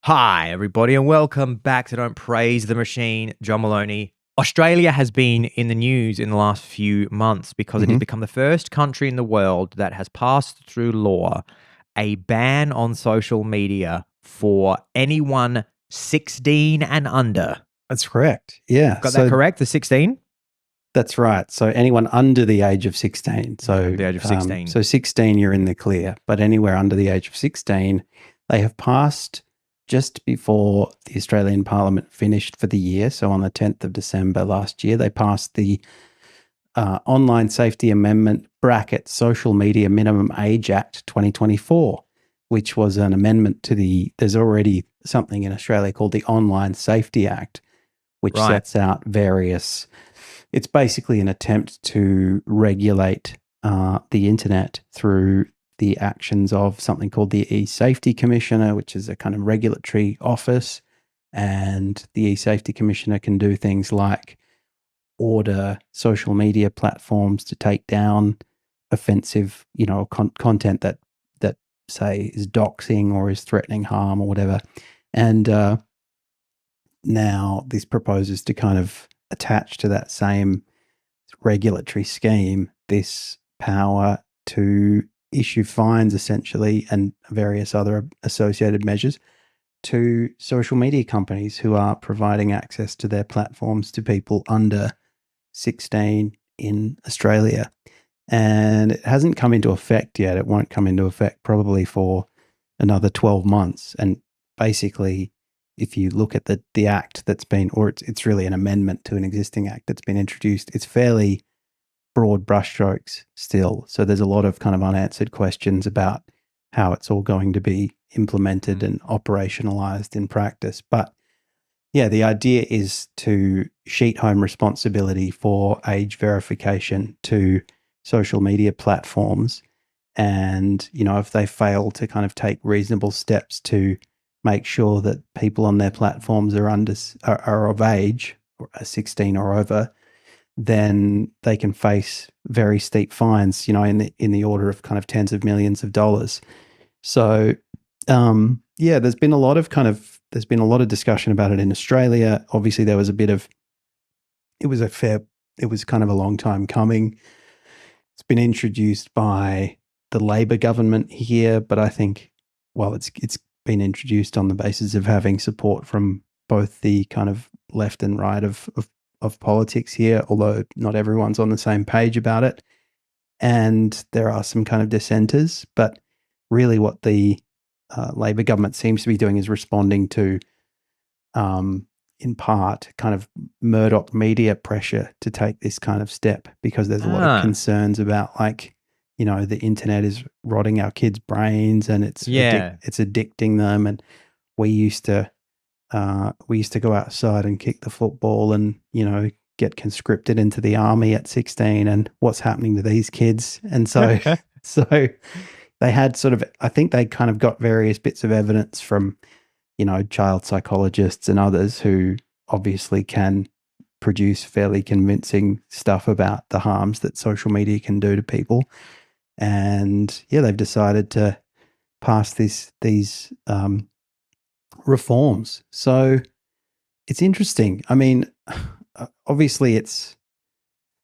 Hi, everybody, and welcome back to Don't Praise the Machine. John Maloney. Australia has been in the news in the last few months because it has become the first country in the world that has passed through law a ban on social media for anyone 16 and under. That's correct. Yeah. Got that correct? The 16? That's right. So anyone under the age of 16. So The age of 16. So 16, you're in the clear, but anywhere under the age of 16, they have passed just before the Australian Parliament finished for the year. So on the 10th of December last year, they passed the Online Safety Amendment Social Media Minimum Age Act 2024, which was an amendment to there's already something in Australia called the Online Safety Act, which sets out it's basically an attempt to regulate the internet through the actions of something called the E-Safety Commissioner, which is a kind of regulatory office. And the E-Safety Commissioner can do things like order social media platforms to take down offensive, content that say is doxing or is threatening harm or whatever. And now this proposes to kind of attach to that same regulatory scheme this power to issue fines essentially and various other associated measures to social media companies who are providing access to their platforms to people under 16 in Australia. And it hasn't come into effect yet. It won't come into effect probably for another 12 months. And basically, if you look at the act that's been, or it's really an amendment to an existing act that's been introduced, it's fairly broad brushstrokes still. So there's a lot of kind of unanswered questions about how it's all going to be implemented and operationalized in practice. But yeah, the idea is to sheet home responsibility for age verification to social media platforms. And, if they fail to kind of take reasonable steps to make sure that people on their platforms are of age, or 16 or over, then they can face very steep fines, in the order of kind of tens of millions of dollars. So, there's been a lot of discussion about it in Australia. Obviously, it was kind of a long time coming. It's been introduced by the Labor government here, but I think, it's been introduced on the basis of having support from both the kind of left and right of politics here, although not everyone's on the same page about it. And there are some kind of dissenters, but really what the Labor government seems to be doing is responding to, in part, kind of Murdoch media pressure to take this kind of step, because there's a lot of concerns about, the internet is rotting our kids' brains and it's addicting them. And we used to go outside and kick the football and, get conscripted into the army at 16, and what's happening to these kids. And so, they had I think they kind of got various bits of evidence from, child psychologists and others who obviously can produce fairly convincing stuff about the harms that social media can do to people. And they've decided to pass these reforms. So it's interesting. I mean, obviously it's,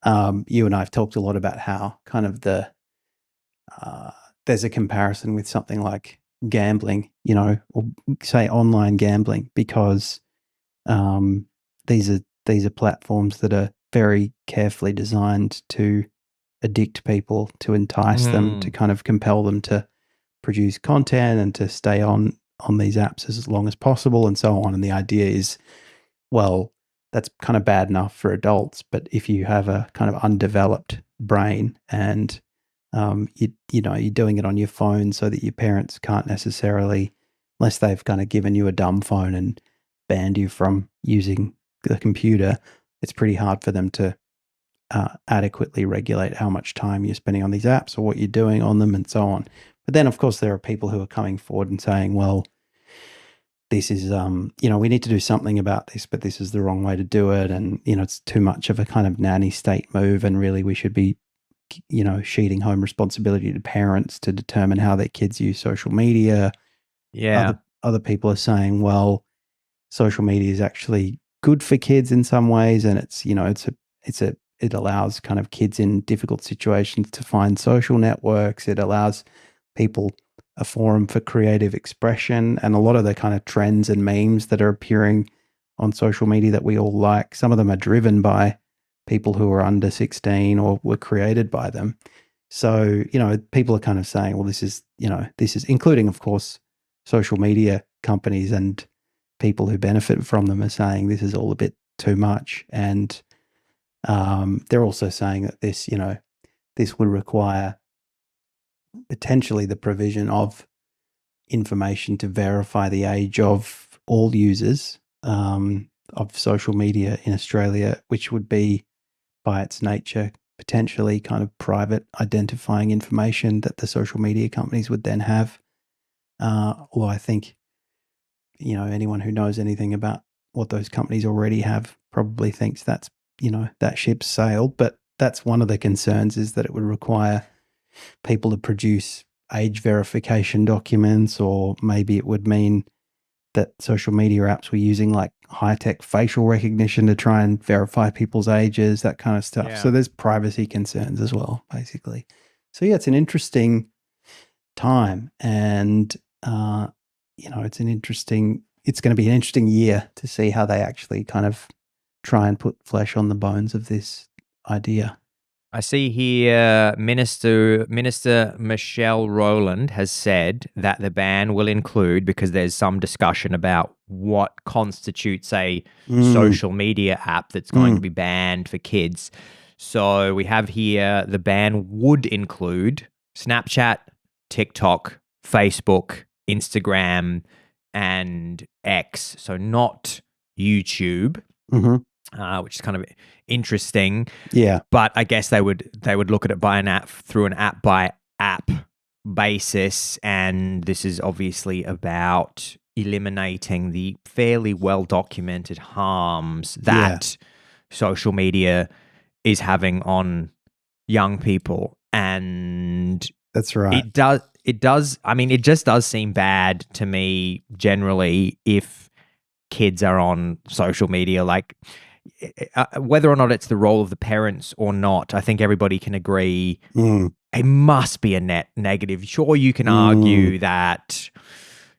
you and I have talked a lot about how kind of there's a comparison with something like gambling, or say online gambling, because these are platforms that are very carefully designed to addict people, to entice them, to kind of compel them to produce content and to stay on these apps as long as possible and so on. And the idea is, well, that's kind of bad enough for adults, but if you have a kind of undeveloped brain and you're doing it on your phone so that your parents can't necessarily, unless they've kind of given you a dumb phone and banned you from using the computer, it's pretty hard for them to adequately regulate how much time you're spending on these apps or what you're doing on them and so on. But then, of course, there are people who are coming forward and saying, well, this is, we need to do something about this, but this is the wrong way to do it. And, it's too much of a kind of nanny state move. And really we should be, sheeting home responsibility to parents to determine how their kids use social media. Yeah. other people are saying, well, social media is actually good for kids in some ways, and it's it allows kind of kids in difficult situations to find social networks. It allows people a forum for creative expression, and a lot of the kind of trends and memes that are appearing on social media that we all like, some of them are driven by people who are under 16 or were created by them. So, people are kind of saying, well, this is including, of course, social media companies and people who benefit from them are saying this is all a bit too much. And they're also saying that this would require potentially the provision of information to verify the age of all users of social media in Australia, which would be by its nature potentially kind of private identifying information that the social media companies would then have. Well, I think, anyone who knows anything about what those companies already have probably thinks that's, that ship's sailed. But that's one of the concerns, is that it would require people to produce age verification documents, or maybe it would mean that social media apps were using like high-tech facial recognition to try and verify people's ages, that kind of stuff. Yeah. So there's privacy concerns as well, basically. So yeah, it's an interesting time, and it's going to be an interesting year to see how they actually kind of try and put flesh on the bones of this idea. I see here Minister Michelle Rowland has said that the ban will include, because there's some discussion about what constitutes a social media app that's going to be banned for kids. So we have here the ban would include Snapchat, TikTok, Facebook, Instagram, and X. So not YouTube. Which is kind of interesting. Yeah. But I guess they would look at it by through an app by app basis, and this is obviously about eliminating the fairly well documented harms that social media is having on young people. And that's right. It does. I mean, it just does seem bad to me generally if kids are on social media, like whether or not it's the role of the parents or not. I think everybody can agree it must be a net negative. Sure, you can argue that,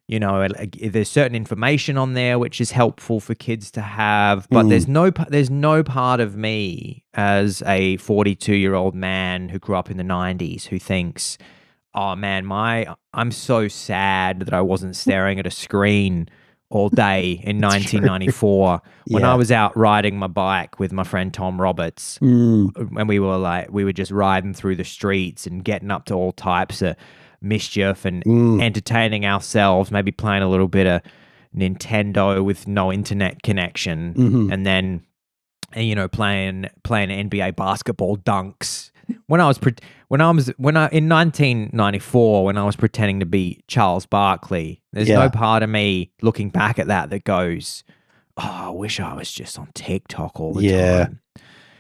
there's certain information on there which is helpful for kids to have, but there's no part of me as a 42-year-old man who grew up in the 90s who thinks, oh man, I'm so sad that I wasn't staring at a screen all day in 1994 when I was out riding my bike with my friend Tom Roberts, and we were just riding through the streets and getting up to all types of mischief and entertaining ourselves, maybe playing a little bit of Nintendo with no internet connection, and then playing NBA basketball dunks. In 1994, when I was pretending to be Charles Barkley, there's no part of me looking back at that goes, oh, I wish I was just on TikTok all the time.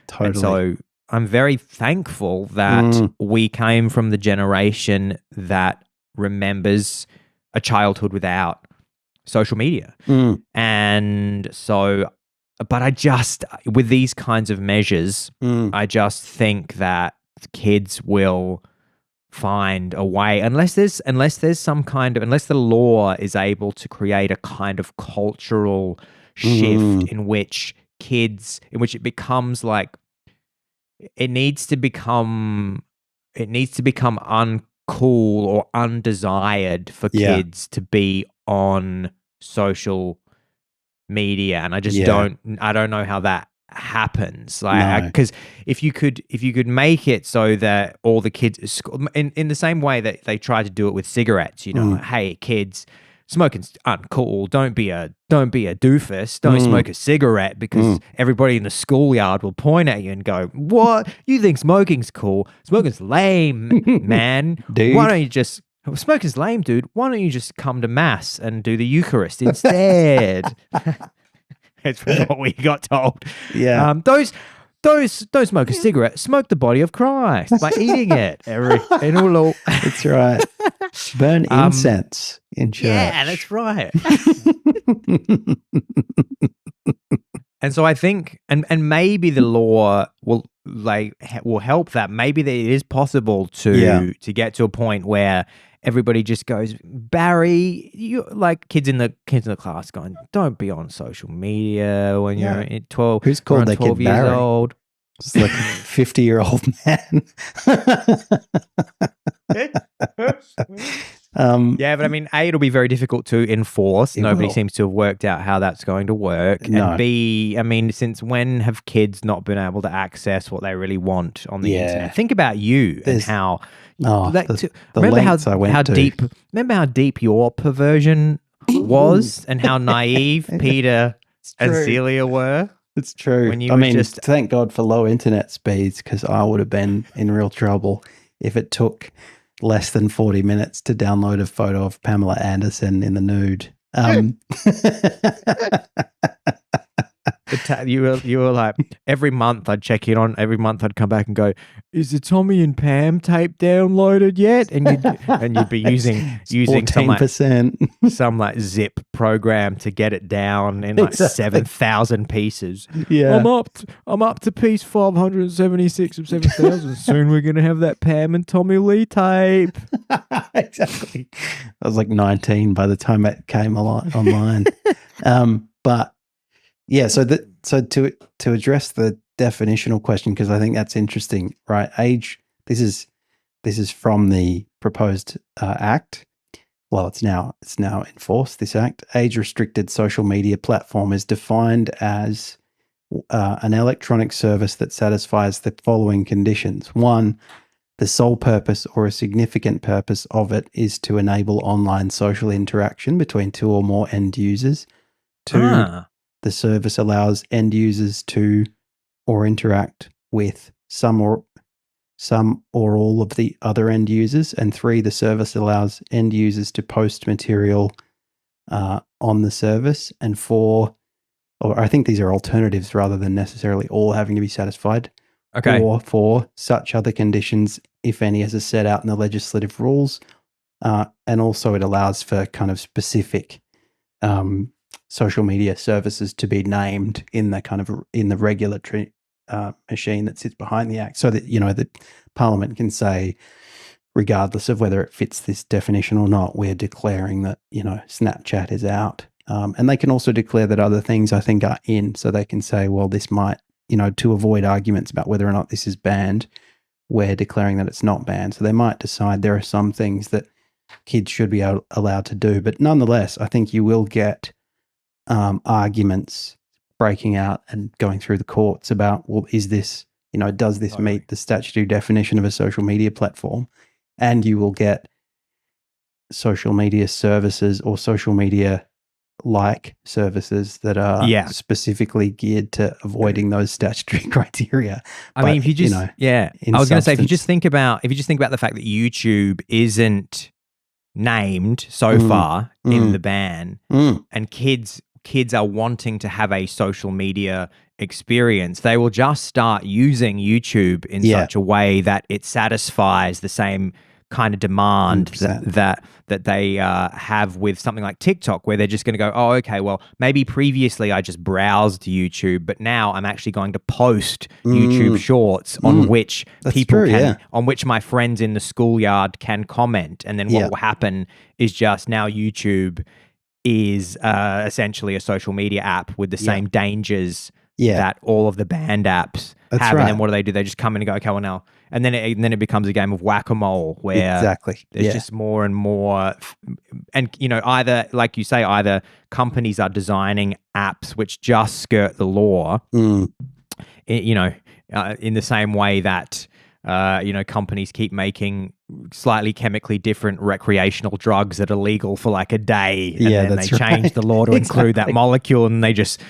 Totally. And so I'm very thankful that we came from the generation that remembers a childhood without social media. And so, but with these kinds of measures, I just think that kids will find a way, unless the law is able to create a kind of cultural shift in which it becomes like, it needs to become uncool or undesired for kids to be on social media, and I just don't know how that happens, like, because if you could make it so that all the kids in the same way that they try to do it with cigarettes, hey kids, smoking's uncool, don't be a doofus, don't smoke a cigarette, because everybody in the schoolyard will point at you and go, what, you think smoking's cool? Smoking's lame, man. Dude. Why don't you just smoking's lame, dude. Why don't you just come to mass and do the Eucharist instead? That's what we got told. Yeah. don't smoke a cigarette. Smoke the body of Christ by eating it. That's right. Burn incense in church. Yeah, that's right. And so I think, and maybe the law will help that. Maybe that it is possible to get to a point where everybody just goes, Barry, you like kids in the class going, don't be on social media when you're 12. Who's called that 12 kid years Barry? old. It's like a 50-year-old man. Yeah, but I mean, A, it'll be very difficult to enforce. Nobody will. seems to have worked out how that's going to work. No. And B, I mean, since when have kids not been able to access what they really want on the internet? Think about you and how. Remember how deep your perversion was and how naive Peter and Celia were? It's true. Thank God for low internet speeds, because I would have been in real trouble if it took less than 40 minutes to download a photo of Pamela Anderson in the nude. You were like, every month I'd check in on, every month I'd come back and go, is the Tommy and Pam tape downloaded yet? And you'd be using 14%. some zip program to get it down in 7,000 pieces. Yeah. I'm up to piece 576 of 7,000. Soon we're gonna have that Pam and Tommy Lee tape. Exactly. I was like 19 by the time it came online. But yeah, so to address the definitional question, because I think that's interesting, right? Age. This is from the proposed act. Well, it's now enforced. This act, age-restricted social media platform, is defined as an electronic service that satisfies the following conditions. 1, the sole purpose or a significant purpose of it is to enable online social interaction between 2 or more end users. 2. The service allows end users to or interact with some or all of the other end users. And 3, the service allows end users to post material on the service. And 4, or I think these are alternatives rather than necessarily all having to be satisfied. Okay. Or 4, such other conditions, if any, as are set out in the legislative rules. And also it allows for kind of specific social media services to be named in the regulatory machine that sits behind the act, so that the Parliament can say, regardless of whether it fits this definition or not, we're declaring that Snapchat is out, and they can also declare that other things I think are in, so they can say, well, this might, to avoid arguments about whether or not this is banned, we're declaring that it's not banned. So they might decide there are some things that kids should be allowed to do, but nonetheless, I think you will get arguments breaking out and going through the courts about, well, is this, does this meet the statutory definition of a social media platform? And you will get social media services or social media like services that are specifically geared to avoiding those statutory criteria. I mean, if you just, I was going to say, if you just think about the fact that YouTube isn't named so far in the ban, and kids are wanting to have a social media experience, they will just start using YouTube in such a way that it satisfies the same kind of demand that they have with something like TikTok, where they're just going to go, oh, okay, well, maybe previously I just browsed YouTube, but now I'm actually going to post YouTube shorts on which on which my friends in the schoolyard can comment. And then what will happen is just now YouTube is essentially a social media app with the same dangers that all of the banned apps have. Right. And then what do? They just come in and go, okay, well now, and then it becomes a game of whack-a-mole where there's just more and more, and either, like you say, either companies are designing apps which just skirt the law, in the same way that companies keep making slightly chemically different recreational drugs that are legal for like a day, and then they change the law to include that molecule, and they just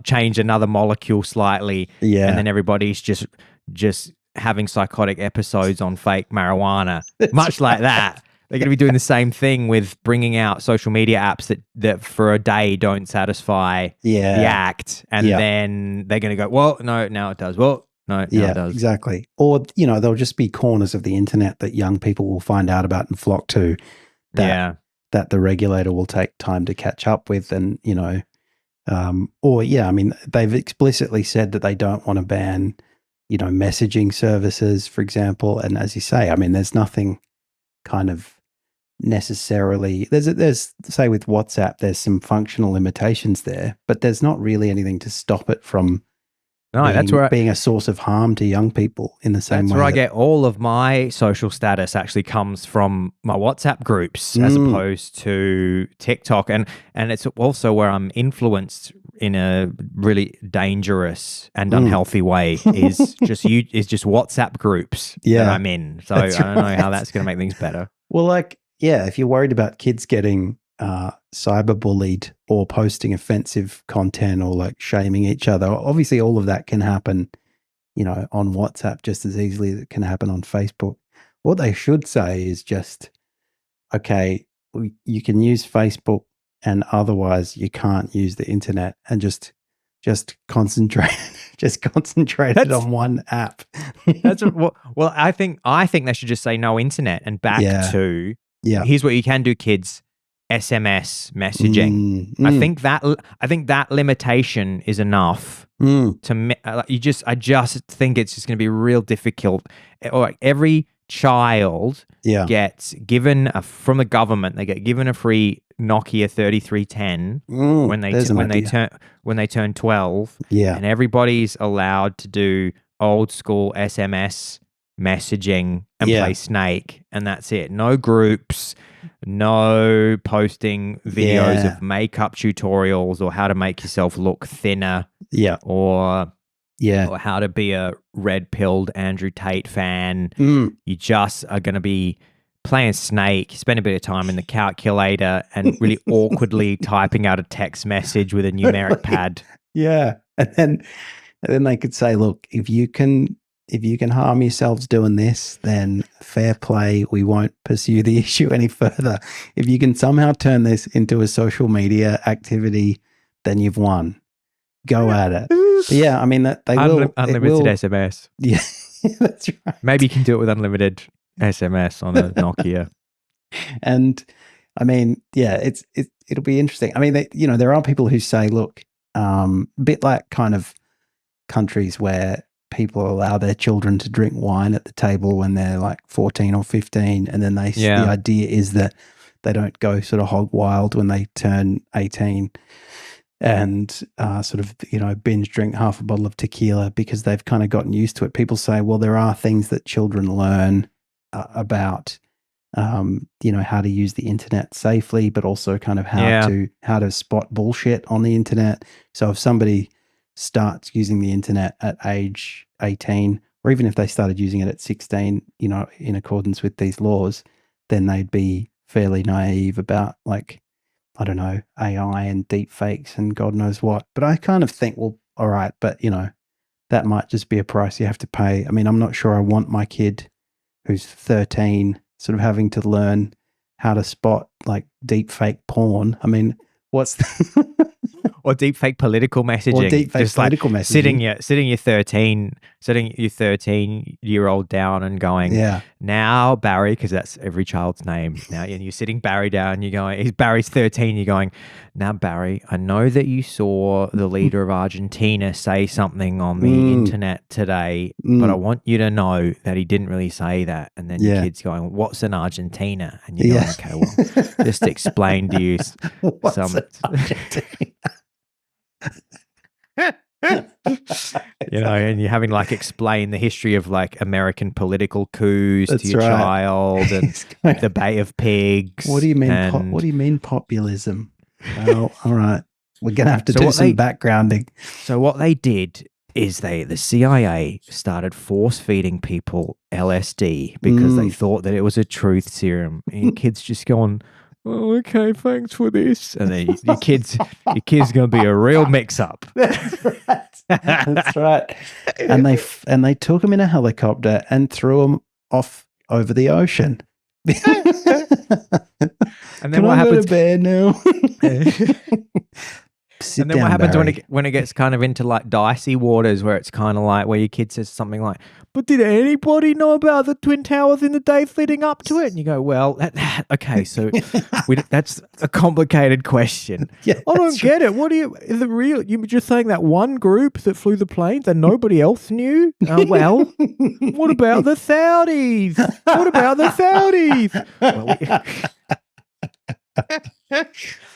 change another molecule slightly, and then everybody's just having psychotic episodes on fake marijuana. Much like that, they're going to be doing the same thing with bringing out social media apps that for a day don't satisfy the act, and then they're going to go, well, no, now it does. Well, No, it Yeah, does. exactly. Or, there'll just be corners of the internet that young people will find out about and flock to that the regulator will take time to catch up with. And, they've explicitly said that they don't want to ban, messaging services, for example. And as you say, I mean, there's nothing kind of necessarily, there's say with WhatsApp, there's some functional limitations there, but there's not really anything to stop it from being a source of harm to young people in the same way. That's where I get all of my social status actually comes from my WhatsApp groups as opposed to TikTok. And it's also where I'm influenced in a really dangerous and unhealthy way is just WhatsApp groups that I'm in. So I don't know how that's going to make things better. Well, if you're worried about kids getting cyberbullied or posting offensive content or shaming each other, obviously all of that can happen, on WhatsApp just as easily as it can happen on Facebook. What they should say is just, okay, you can use Facebook and otherwise you can't use the internet, and just concentrate it on one app. Well, I think they should just say no internet and back to here's what you can do, kids. SMS messaging. I think that limitation is enough to I just think it's just going to be real difficult. Every child gets given from the government. They get given a free Nokia 3310 when they turn 12. Yeah, and everybody's allowed to do old school SMS messaging and play Snake, and that's it. No groups, no posting videos of makeup tutorials or how to make yourself look thinner, or how to be a red-pilled Andrew Tate fan. You just are going to be playing Snake, spend a bit of time in the calculator and really awkwardly typing out a text message with a numeric pad. Yeah, and then they could say, look, if you can harm yourselves doing this, then fair play. We won't pursue the issue any further. If you can somehow turn this into a social media activity, then you've won. Go at it. But yeah, I mean, that they will. Unlimited SMS. Yeah, that's right. Maybe you can do it with unlimited SMS on a Nokia. And I mean, it'll be interesting. I mean, there are people who say, look, a bit like kind of countries where people allow their children to drink wine at the table when they're like 14 or 15. And then the idea is that they don't go sort of hog wild when they turn 18 and sort of, binge drink half a bottle of tequila because they've kind of gotten used to it. People say, well, there are things that children learn about, how to use the internet safely, but also kind of how to spot bullshit on the internet. So if somebody starts using the internet at age 18, or even if they started using it at 16, in accordance with these laws, then they'd be fairly naive about I don't know, AI and deep fakes and God knows what. But I kind of think, well, all right, but that might just be a price you have to pay. I mean, I'm not sure I want my kid who's 13 sort of having to learn how to spot deep fake porn. I mean, what's or deep fake political messaging. Or deep fake political messaging. Sitting your 13-year-old down and going, now Barry, because that's every child's name. Now, and you're sitting Barry down, you're going, Barry's 13, you're going, now Barry, I know that you saw the leader of Argentina say something on the internet today, but I want you to know that he didn't really say that. And then your kid's going, what's an Argentina? And you're going, okay, well, just explain to you some... and you're having explain the history of American political coups to your child and the Bay of Pigs. What do you mean? What do you mean populism? Well, all right, we're gonna have to do some backgrounding. So what they did is the CIA started force feeding people LSD because they thought that it was a truth serum. And kids just going, oh, okay, thanks for this. And then your kid's going to be a real mix-up. That's right. That's right. And they took him in a helicopter and threw him off over the ocean. And then what happens? Go to bed now. Sit And then down, what happens Barry. when it gets kind of into like dicey waters, where it's kind of like where your kid says something like, "But did anybody know about the Twin Towers in the days leading up to it?" And you go, "Well, okay, so that's a complicated question. Yeah, I don't that's get it. What do you? Is it real? You're just saying that one group that flew the planes and nobody else knew? Well, what about the Saudis? What about the Saudis?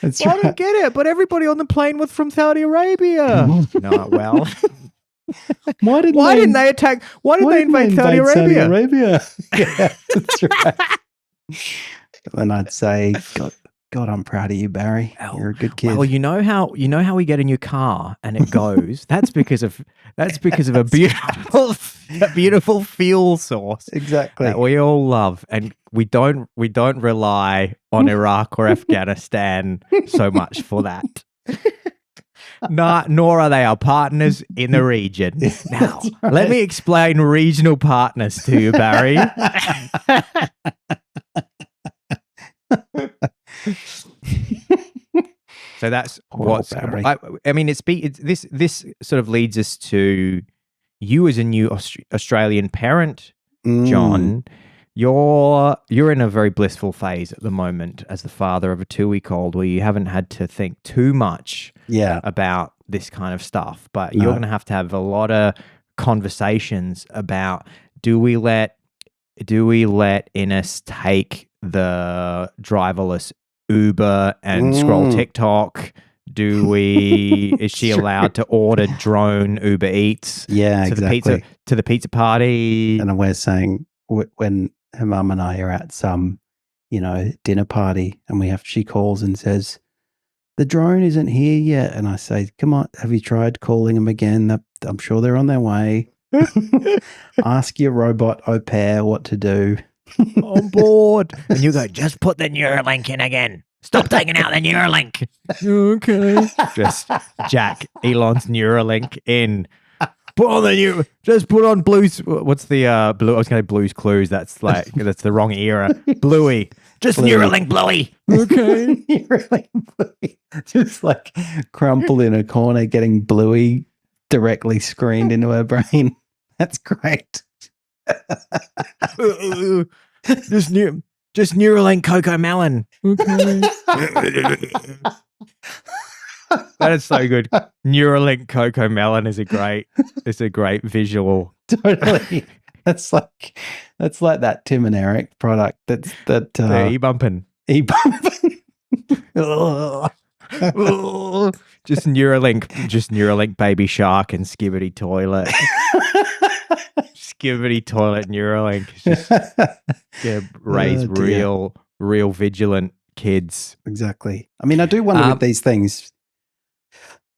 That's I don't get it, but everybody on the plane was from Saudi Arabia. No, well, Why didn't they attack? Why did they invade Saudi Arabia? Yeah, that's right. And I'd say, God, I'm proud of you, Barry. You're a good kid. Well, you know how we get in your car and it goes. That's because of a beautiful fuel source. Exactly. That we all love, and we don't rely on Iraq or Afghanistan so much for that. Nor are they our partners in the region. Now, right. Let me explain regional partners to you, Barry. So that's what's. Barry. I mean, this sort of leads us to you as a new Australian parent, John. You're in a very blissful phase at the moment as the father of a 2-week-old, where you haven't had to think too much about this kind of stuff. But you're going to have a lot of conversations about do we let Innes take the driverless Uber and scroll TikTok? Is she allowed to order drone Uber Eats? Yeah, to exactly. the pizza party? And we're saying when her mum and I are at some, dinner party, and she calls and says, "The drone isn't here yet," and I say, "Come on, have you tried calling them again? I'm sure they're on their way." Ask your robot au pair what to do. On board. And you go, "Just put the Neuralink in again. Stop taking out the Neuralink." Okay. Just jack Elon's Neuralink in. Just put on Blue's. What's the Blue? I was going to Blue's Clues. That's the wrong era. Bluey. Just Bluey. Neuralink Bluey. Okay. Neuralink Bluey. Just like crumpled in a corner, getting Bluey directly screened into her brain. That's great. Just Neuralink Cocomelon. Okay. That is so good. Neuralink Cocomelon is a great visual. Totally. That's like that Tim and Eric product. E-bumping. Just Neuralink Baby Shark and Skibbity Toilet. Skibbity Toilet Neuralink. Just raise real vigilant kids. Exactly. I mean, I do wonder with these things,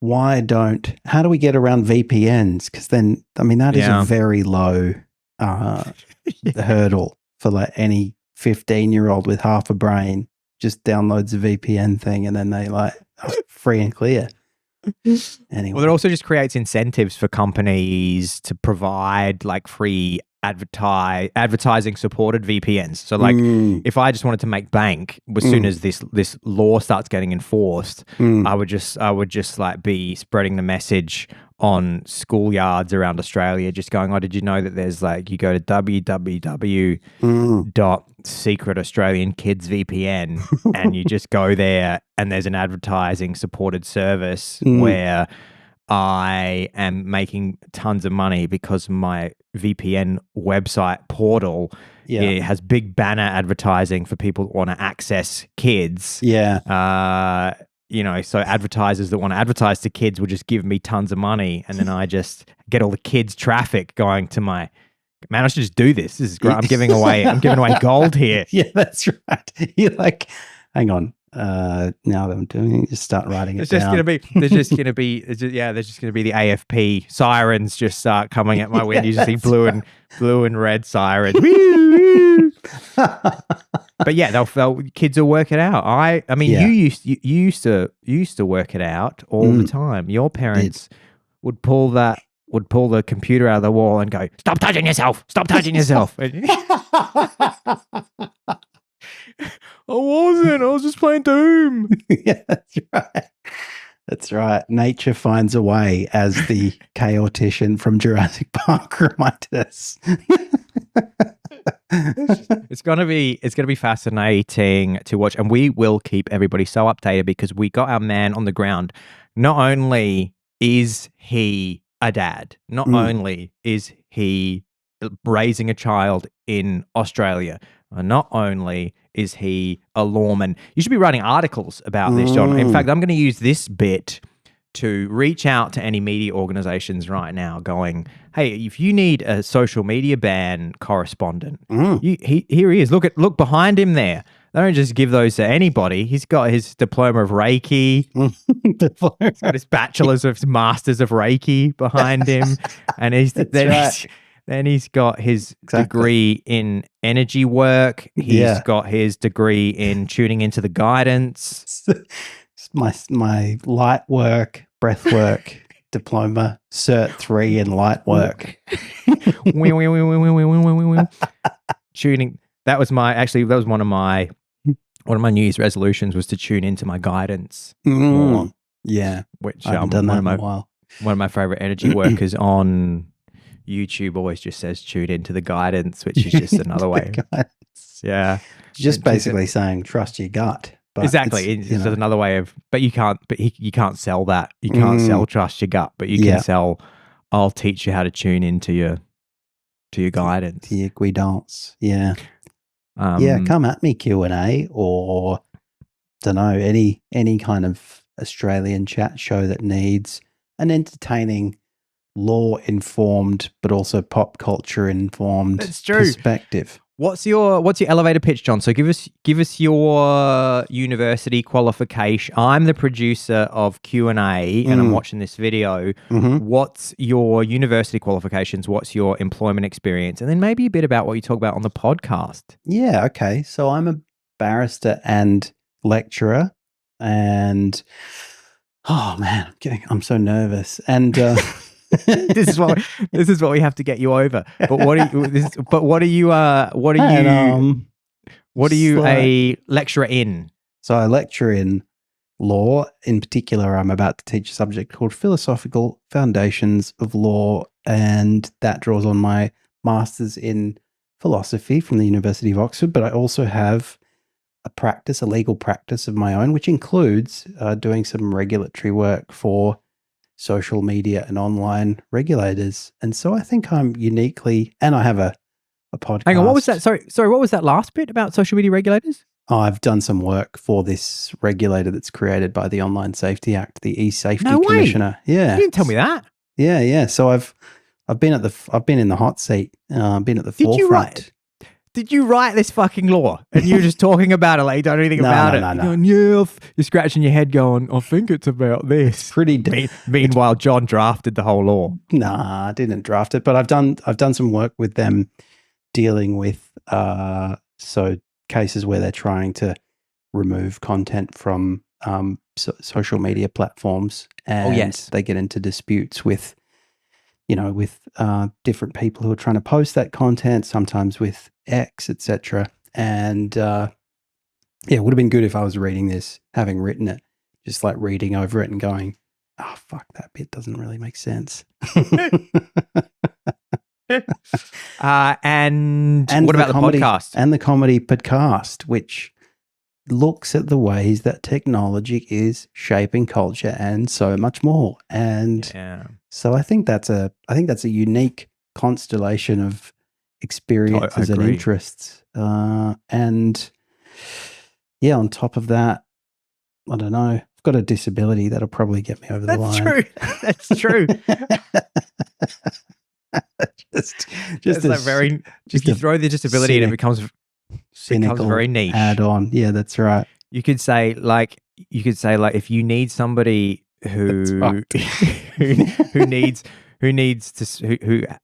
how do we get around VPNs? Because then, I mean, that is a very low hurdle for like any 15-year-old with half a brain just downloads a VPN thing and then they free and clear. Anyway. Well, it also just creates incentives for companies to provide like free advertising supported VPNs. So like if I just wanted to make bank as soon as this law starts getting enforced, I would just like be spreading the message on schoolyards around Australia, just going, "Oh, did you know that there's like, you go to www.secretaustraliankidsvpn and you just go there and there's an advertising supported service where I am making tons of money because my VPN website portal it has big banner advertising for people that want to access kids." So advertisers that want to advertise to kids will just give me tons of money, and then I just get all the kids' traffic going to my. Man, I should just do this. This is great. I'm giving away gold here. Yeah, that's right. You're like, hang on. Now that I'm doing it, just start writing it down. There's just gonna be the AFP sirens just start coming at my window. You just see blue and red sirens. But yeah, kids will work it out. I mean, you used to work it out all the time. Your parents would pull the computer out of the wall and go, "Stop touching yourself! Stop touching yourself!" I wasn't. I was just playing Doom. Yeah, that's right. That's right. Nature finds a way, as the chaotician from Jurassic Park reminded us. It's gonna be fascinating to watch, and we will keep everybody so updated because we got our man on the ground. Not only is he a dad, not only is he raising a child in Australia, not only is he a lawman. You should be writing articles about this, John. In fact, I'm going to use this bit to reach out to any media organizations right now going, hey, if you need a social media ban correspondent, here he is. Look behind him there. They don't just give those to anybody. He's got his diploma of Reiki. He's got his bachelor's of masters of Reiki behind him. And then he's got his degree in energy work. He's got his degree in tuning into the guidance. My light work, breath work diploma, Cert 3 in light work. Tuning. That was one of my New Year's resolutions was to tune into my guidance. Yeah, which I haven't done that in a while. One of my favorite energy workers on YouTube always just says tune into the guidance, which is just another way. Yeah, just basically saying trust your gut. But exactly, it's just another way of. But you can't. But you can't sell that. You can't sell trust your gut. But you can sell. I'll teach you how to tune into your guidance. To your guidance. Yeah. Come at me, Q&A, or don't know, any kind of Australian chat show that needs an entertaining, law-informed, but also pop culture-informed perspective. What's your elevator pitch, John? So give us your university qualification. I'm the producer of Q&A, and I'm watching this video. What's your university qualifications? What's your employment experience? And then maybe a bit about what you talk about on the podcast. Yeah, okay. So I'm a barrister and lecturer, and oh man, I'm so nervous. And this is what we have to get you over. But what are you a lecturer in? So I lecture in law. In particular, I'm about to teach a subject called Philosophical Foundations of Law, and that draws on my master's in philosophy from the University of Oxford. But I also have a legal practice of my own, which includes doing some regulatory work for social media and online regulators. And so I think I'm uniquely, and I have a podcast. Hang on, what was that? Sorry, what was that last bit about social media regulators? I've done some work for this regulator that's created by the Online Safety Act, the e-safety commissioner. Yeah. You didn't tell me that. Yeah. So I've been in the hot seat, been at the forefront. Did you write this fucking law? And you're just talking about it like you don't know anything about it. No. Going, you're scratching your head going, I think it's about this. Pretty deep. Meanwhile, John drafted the whole law. Nah, I didn't draft it, but I've done some work with them dealing with cases where they're trying to remove content from social media platforms, and they get into disputes with different people who are trying to post that content, sometimes with X, etc. And it would have been good if I was reading this, having written it, just like reading over it and going, oh, fuck, that bit doesn't really make sense. And what about the podcast? And the comedy podcast, which looks at the ways that technology is shaping culture and so much more. And so I think that's a unique constellation of experiences and interests. And yeah, on top of that, I don't know, I've got a disability that'll probably get me over the line. That's true. You throw the disability and it becomes very niche. Add on. Yeah, that's right. You could say like if you need somebody who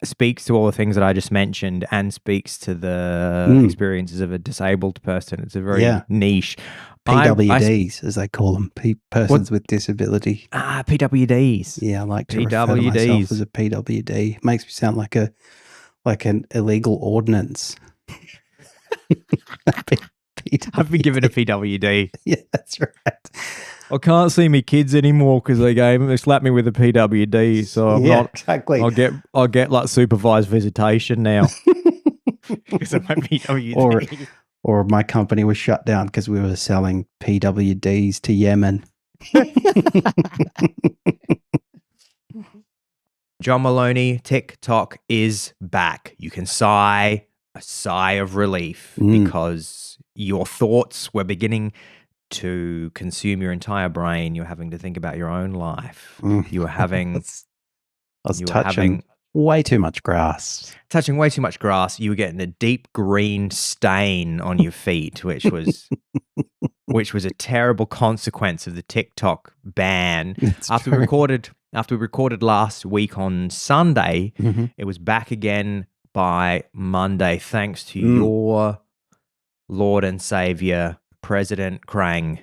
speaks to all the things that I just mentioned and speaks to the experiences of a disabled person. It's a very niche. PWDs, as they call them, persons with disability. PWDs. Yeah, I like to refer to myself as a PWD. Makes me sound like an illegal ordinance. I've been given a PWD. Yeah, that's right. I can't see me kids anymore because they slapped me with a PWD. So I'm not exactly. I'll get like supervised visitation now because of my PWD. Or my company was shut down because we were selling PWDs to Yemen. John Maloney, TikTok is back. You can sigh a sigh of relief because your thoughts were beginning to consume your entire brain. You're having to think about your own life. You were having... I was touching way too much grass. Touching way too much grass. You were getting a deep green stain on your feet, which was a terrible consequence of the TikTok ban. After we recorded last week on Sunday, it was back again by Monday, thanks to your Lord and Savior, President Krang.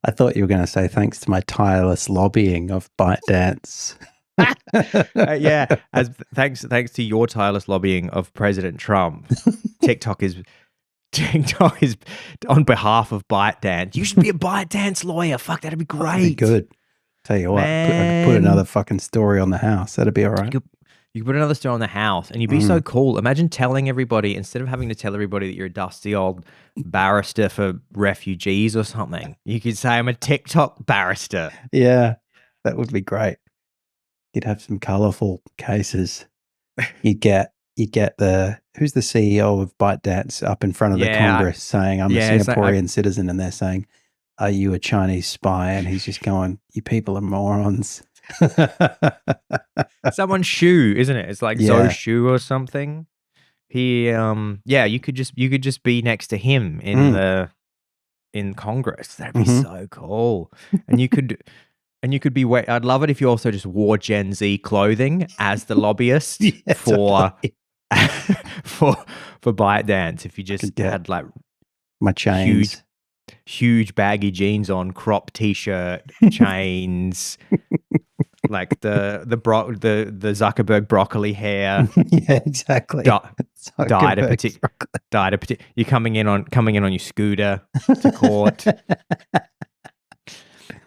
I thought you were going to say thanks to my tireless lobbying of ByteDance. Thanks to your tireless lobbying of President Trump. TikTok is on behalf of ByteDance. You should be a ByteDance lawyer. Fuck, that'd be great. That'd be good. Tell you what, I could put another fucking story on the house. That'd be all right. You could put another story on the house and you'd be so cool. Imagine telling everybody, instead of having to tell everybody that you're a dusty old barrister for refugees or something, you could say, I'm a TikTok barrister. Yeah, that would be great. You'd have some colourful cases. You'd get who's the CEO of ByteDance up in front of the Congress saying, I'm a Singaporean citizen, and they're saying, are you a Chinese spy? And he's just going, you people are morons. Someone's Shu, isn't it? It's like Zhou Shu or something. He you could just be next to him in Congress. That'd be so cool. And you could be I'd love it if you also just wore Gen Z clothing as the lobbyist for ByteDance. If you just had like my chains, huge baggy jeans on, crop t-shirt, chains, like the Zuckerberg broccoli hair. Yeah, exactly. Dyed a particular. You're coming in on your scooter to court.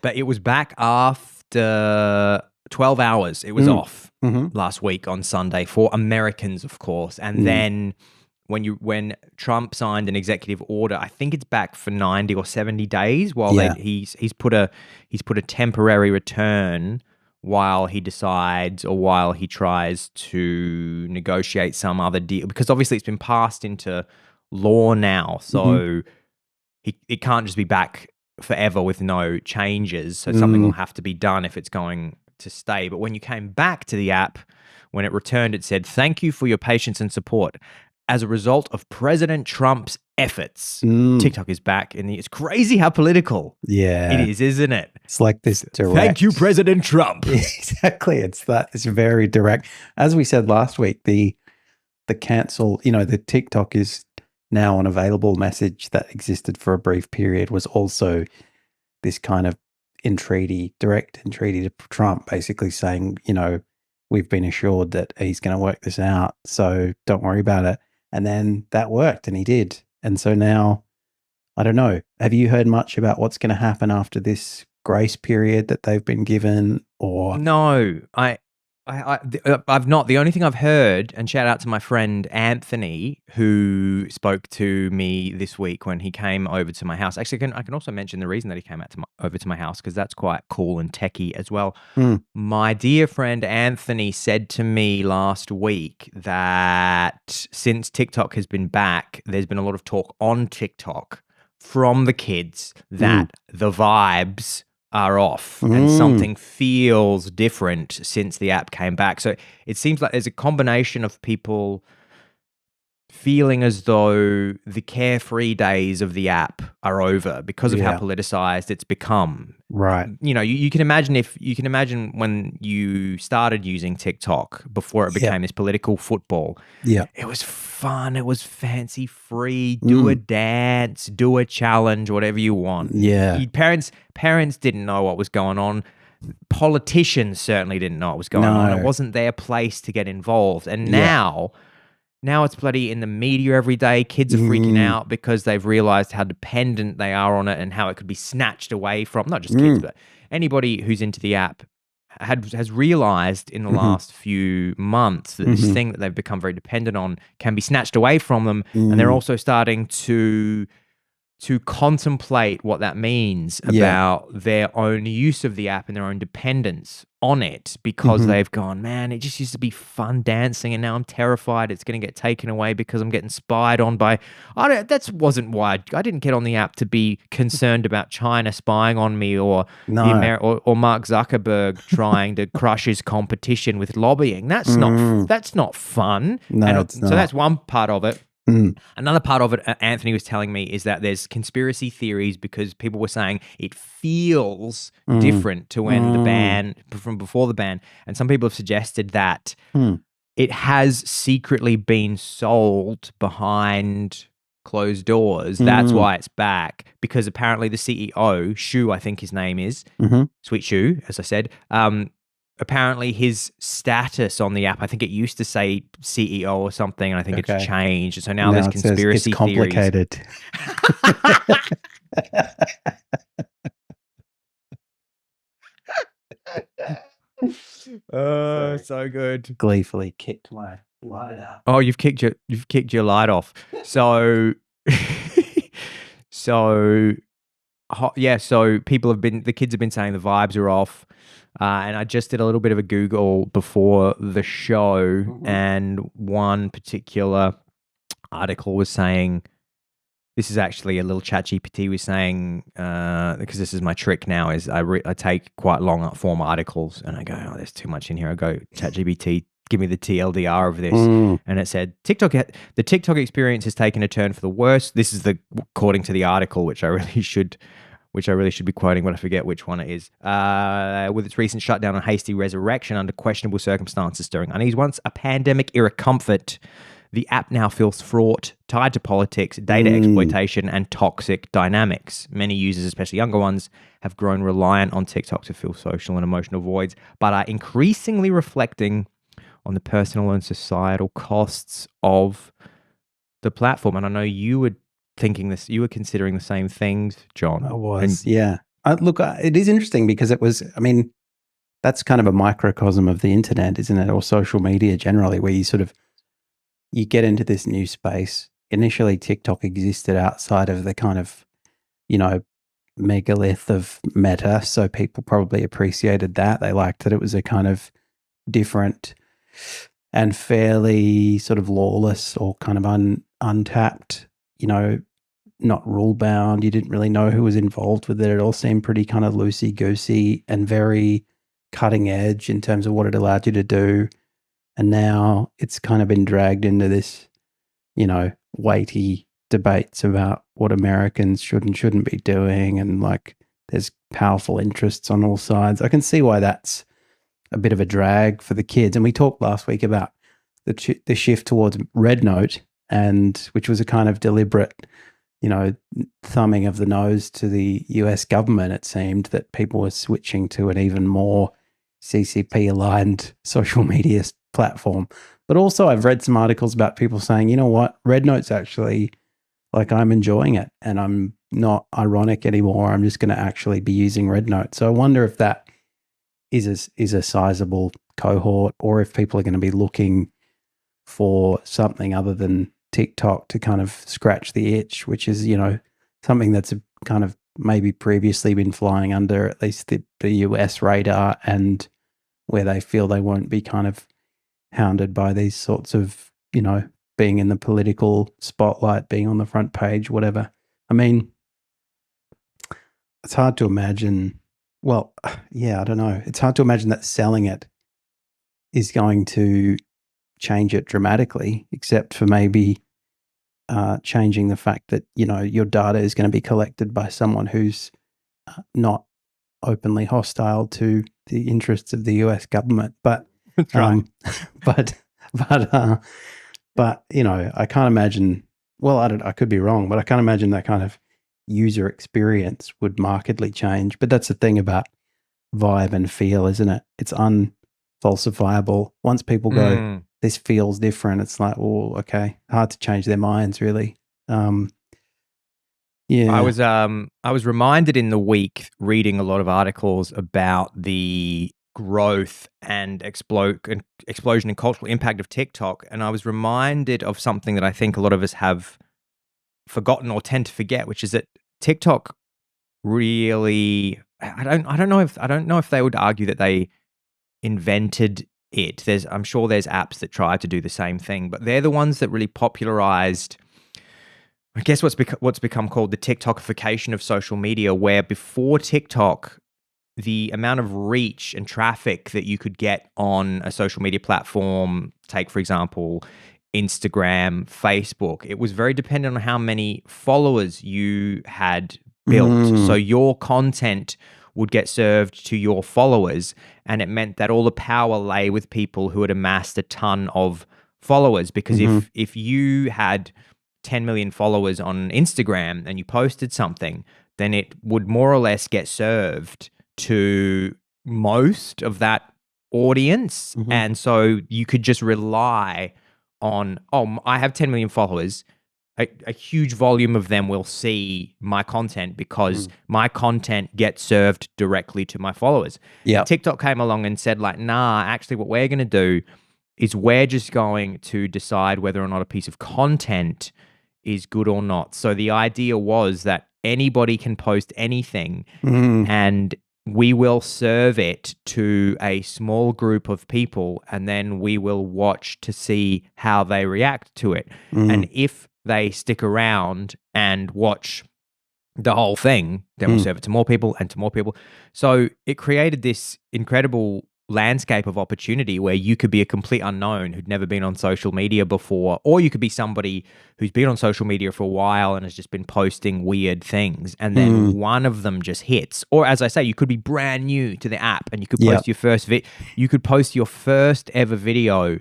But it was back after 12 hours. It was off last week on Sunday for Americans, of course. And then when Trump signed an executive order, I think it's back for 90 or 70 days while he's put a temporary return while he decides or while he tries to negotiate some other deal, because obviously it's been passed into law now. So it can't just be back forever with no changes. So something will have to be done if it's going to stay. But when you came back to the app, when it returned, it said, thank you for your patience and support. As a result of President Trump's efforts, TikTok is back. And it's crazy how political it is, isn't it? It's like this direct. Thank you, President Trump. Exactly. It's very direct. As we said last week, the cancel, the TikTok is now unavailable message that existed for a brief period was also this kind of direct entreaty to Trump, basically saying, we've been assured that he's going to work this out, so don't worry about it. And then that worked, and he did. And so now, I don't know, have you heard much about what's going to happen after this grace period that they've been given? Or no, I've not. The only thing I've heard, and shout out to my friend Anthony, who spoke to me this week when he came over to my house. Actually, I can also mention the reason that he came over to my house, because that's quite cool and techie as well. My dear friend Anthony said to me last week that since TikTok has been back, there's been a lot of talk on TikTok from the kids that the vibes are off and something feels different since the app came back. So it seems like there's a combination of people feeling as though the carefree days of the app are over because of how politicized it's become. Right. You can imagine when you started using TikTok before it became this political football. Yeah. It was fun. It was fancy free. Do a dance, do a challenge, whatever you want. Yeah. Parents didn't know what was going on. Politicians certainly didn't know what was going on. It wasn't their place to get involved. And now Now it's bloody in the media every day. Kids are freaking Mm. out because they've realized how dependent they are on it and how it could be snatched away from not just kids, but anybody who's into the app has realized in the last few months that this thing that they've become very dependent on can be snatched away from them. And they're also starting to contemplate what that means about their own use of the app and their own dependence on it, because they've gone, man, it just used to be fun dancing and now I'm terrified it's going to get taken away because I'm getting spied on by, that wasn't why I didn't get on the app to be concerned about China spying on me or or Mark Zuckerberg trying to crush his competition with lobbying. That's not fun. No, and it's not. So that's one part of it. Another part of it, Anthony was telling me, is that there's conspiracy theories because people were saying it feels different to when the ban, from before the ban. And some people have suggested that it has secretly been sold behind closed doors. That's why it's back, because apparently the CEO, Shu, I think his name is, Sweet Shu, as I said, apparently his status on the app, I think it used to say CEO or something, and I think it's changed. So now there's conspiracy it's complicated. Theories. So good. Gleefully kicked my light out. Oh, you've kicked your light off. So so the kids have been saying the vibes are off. And I just did a little bit of a Google before the show, and one particular article was saying, this is actually a little ChatGPT was saying, because this is my trick now, is I take quite long form articles and I go, oh, there's too much in here. I go, ChatGPT, give me the TLDR of this. And it said, the TikTok experience has taken a turn for the worse. This is according to the article, which I really should be quoting, but I forget which one it is. With its recent shutdown and hasty resurrection under questionable circumstances during unease once a pandemic-era comfort, the app now feels fraught, tied to politics, data exploitation, and toxic dynamics. Many users, especially younger ones, have grown reliant on TikTok to fill social and emotional voids, but are increasingly reflecting on the personal and societal costs of the platform. And I know you were considering the same things, John. I was, yeah. Look, it is interesting because that's kind of a microcosm of the internet, isn't it? Or social media generally, where you get into this new space. Initially, TikTok existed outside of the kind of, megalith of Meta. So people probably appreciated that. They liked that it was a kind of different and fairly sort of lawless or kind of untapped, not rule bound. You didn't really know who was involved with it. It all seemed pretty kind of loosey goosey and very cutting edge in terms of what it allowed you to do. And now it's kind of been dragged into this, weighty debates about what Americans should and shouldn't be doing. And there's powerful interests on all sides. I can see why that's a bit of a drag for the kids. And we talked last week about the shift towards Red Note, which was a kind of deliberate, thumbing of the nose to the US government. It seemed that people were switching to an even more CCP aligned social media platform. But also I've read some articles about people saying, you know what, Red Note's actually, I'm enjoying it and I'm not ironic anymore. I'm just going to actually be using Red Note. So I wonder if that is a sizable cohort, or if people are going to be looking for something other than TikTok to kind of scratch the itch, which is, something that's kind of maybe previously been flying under at least the US radar, and where they feel they won't be kind of hounded by these sorts of, being in the political spotlight, being on the front page, whatever. I mean, it's hard to imagine. Well, yeah, I don't know. It's hard to imagine that selling it is going to change it dramatically, except for maybe changing the fact that, your data is going to be collected by someone who's not openly hostile to the interests of the US government. But, That's right. But I can't imagine, I could be wrong, but I can't imagine that kind of user experience would markedly change. But that's the thing about vibe and feel, isn't it? It's falsifiable. Once people go, Mm. this feels different, it's like, oh, okay, hard to change their minds, really. Yeah. I was reminded in the week reading a lot of articles about the growth and explosion and cultural impact of TikTok, and I was reminded of something that I think a lot of us have forgotten or tend to forget, which is that TikTok really I don't know if they would argue that they invented it. I'm sure there's apps that try to do the same thing, but they're the ones that really popularized, I guess, what's become called the TikTokification of social media, where before TikTok, the amount of reach and traffic that you could get on a social media platform, take for example Instagram, Facebook, it was very dependent on how many followers you had built. So your content would get served to your followers, and it meant that all the power lay with people who had amassed a ton of followers. Because if you had 10 million followers on Instagram and you posted something, then it would more or less get served to most of that audience. And so you could just rely on, oh, I have 10 million followers. A huge volume of them will see my content because my content gets served directly to my followers. Yeah. TikTok came along and said, like, nah, actually what we're going to do is we're just going to decide whether or not a piece of content is good or not. So the idea was that anybody can post anything and we will serve it to a small group of people, and then we will watch to see how they react to it. And if they stick around and watch the whole thing, then we'll serve it to more people and to more people. So it created this incredible landscape of opportunity where you could be a complete unknown who'd never been on social media before, or you could be somebody who's been on social media for a while and has just been posting weird things, and then one of them just hits. Or as I say, you could be brand new to the app and you could post your first you could post your first ever video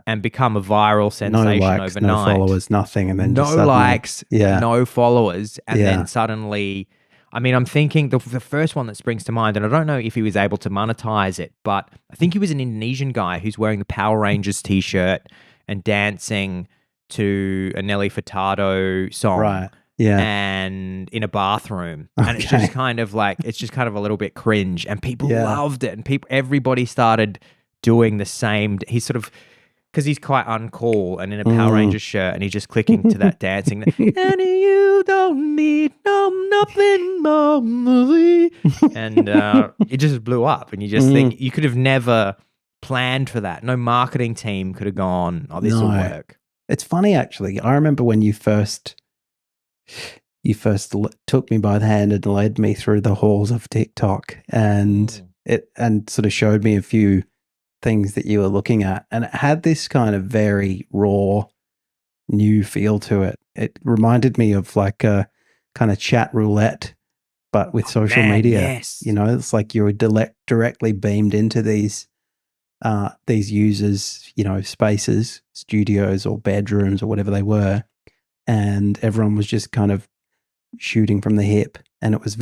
and become a viral sensation no likes, overnight. no followers, nothing, and then no just suddenly, likes, no followers, and then suddenly, I mean, I'm thinking the first one that springs to mind, and I don't know if he was able to monetize it, but I think he was an Indonesian guy who's wearing the Power Rangers t-shirt and dancing to a Nelly Furtado song. Right. Yeah. And in a bathroom. And it's just kind of like, it's just kind of a little bit cringe, and people loved it, and everybody started doing the same. He's sort of, because he's quite uncool and in a Power Rangers shirt, and he's just clicking to that dancing. And you don't need nothing more. And it just blew up. And you just think you could have never planned for that. No marketing team could have gone, oh, this will work. It's funny, actually. I remember when you first took me by the hand and led me through the halls of TikTok, and sort of showed me a few things that you were looking at, and it had this kind of very raw, new feel to it. It reminded me of like a kind of chat roulette, but with social media. Yes. You know, it's like you were directly beamed into these users, you know, spaces, studios or bedrooms or whatever they were, and everyone was just kind of shooting from the hip, and it was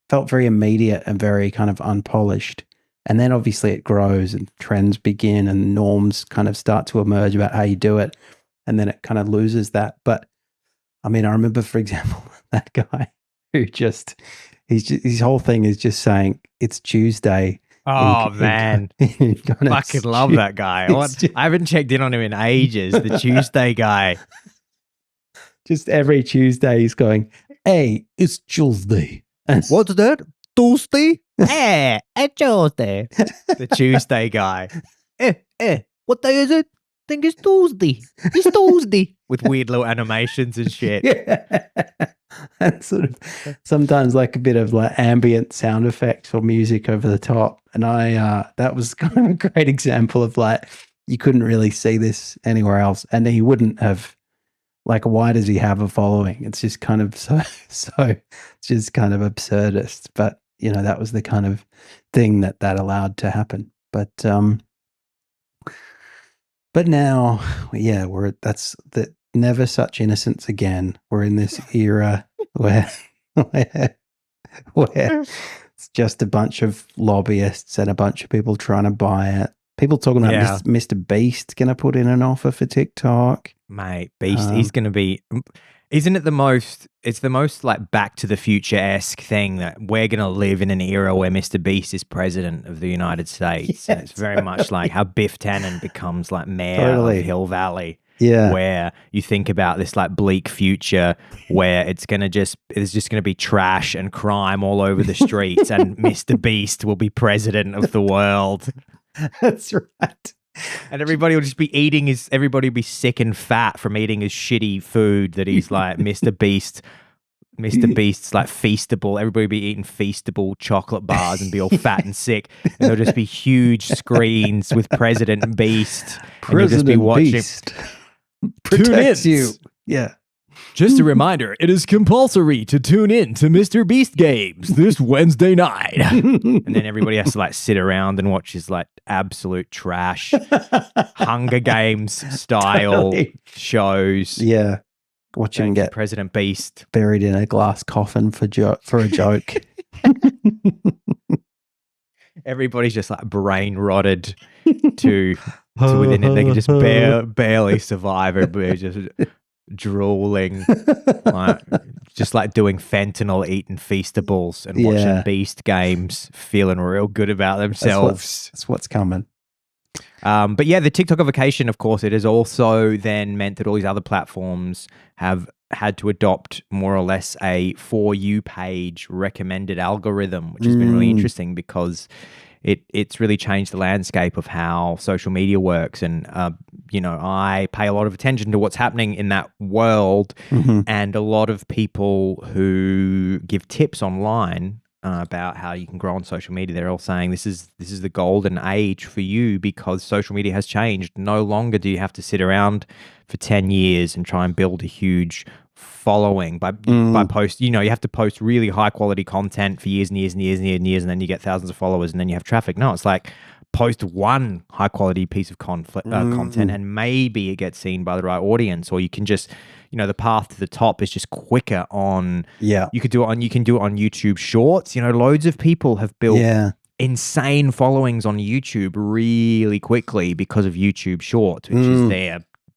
felt very immediate and very kind of unpolished. And then obviously it grows and trends begin and norms kind of start to emerge about how you do it. And then it kind of loses that. But I mean, I remember, for example, that guy who his whole thing is just saying it's Tuesday. Oh, man. Fucking love that guy. I haven't checked in on him in ages. The Tuesday guy. Just every Tuesday he's going, hey, it's Tuesday. What's that? Tuesday? It's Tuesday. The Tuesday guy. What day is it? I think it's Tuesday. It's Tuesday. With weird little animations and shit. Yeah. And sort of sometimes like a bit of like ambient sound effects or music over the top. And that was kind of a great example of like, you couldn't really see this anywhere else. And he wouldn't have, like, why does he have a following? It's just kind of so it's just kind of absurdist. But you know, that was the kind of thing that allowed to happen. But now, yeah, that's never such innocence again. We're in this era where it's just a bunch of lobbyists and a bunch of people trying to buy it. People talking about Yeah. Mr. Beast going to put in an offer for TikTok. Mate, Beast, he's going to be... Isn't it it's the most like Back to the Future-esque thing that we're going to live in an era where Mr. Beast is president of the United States. Yeah, It's very much like how Biff Tannen becomes like mayor Totally. of Hill Valley. Yeah. Where you think about this like bleak future where there's just going to be trash and crime all over the streets and Mr. Beast will be president of the world. That's right. And everybody will just be everybody will be sick and fat from eating his shitty food that he's like, Mr. Beast's like feastable. Everybody will be eating feastable chocolate bars and be all fat and sick. And there'll just be huge screens with President Beast. And you'll just be watching. Beast protects you. Yeah. Just a reminder, it is compulsory to tune in to Mr. Beast games this Wednesday night. And then everybody has to like sit around and watch his like absolute trash Hunger Games style shows. Yeah. Watch him get President Beast buried in a glass coffin for a joke. Everybody's just like brain rotted to within it. They can just barely survive. Everybody's just drooling, just like doing fentanyl, eating feastables and watching Beast games, feeling real good about themselves. That's what's coming. But yeah, the TikTokification, of course, it has also then meant that all these other platforms have had to adopt more or less a For You page recommended algorithm, which has been really interesting because it's really changed the landscape of how social media works. And, I pay a lot of attention to what's happening in that world. And a lot of people who give tips online about how you can grow on social media, they're all saying this is the golden age for you because social media has changed. No longer do you have to sit around for 10 years and try and build a huge following by post. You have to post really high quality content for years and years and years and years and years, and then you get thousands of followers and then you have traffic. No, it's like post one high quality piece of content and maybe it gets seen by the right audience, or you can just the path to the top is just quicker on you can do it on YouTube Shorts. Loads of people have built insane followings on YouTube really quickly because of YouTube Shorts, which is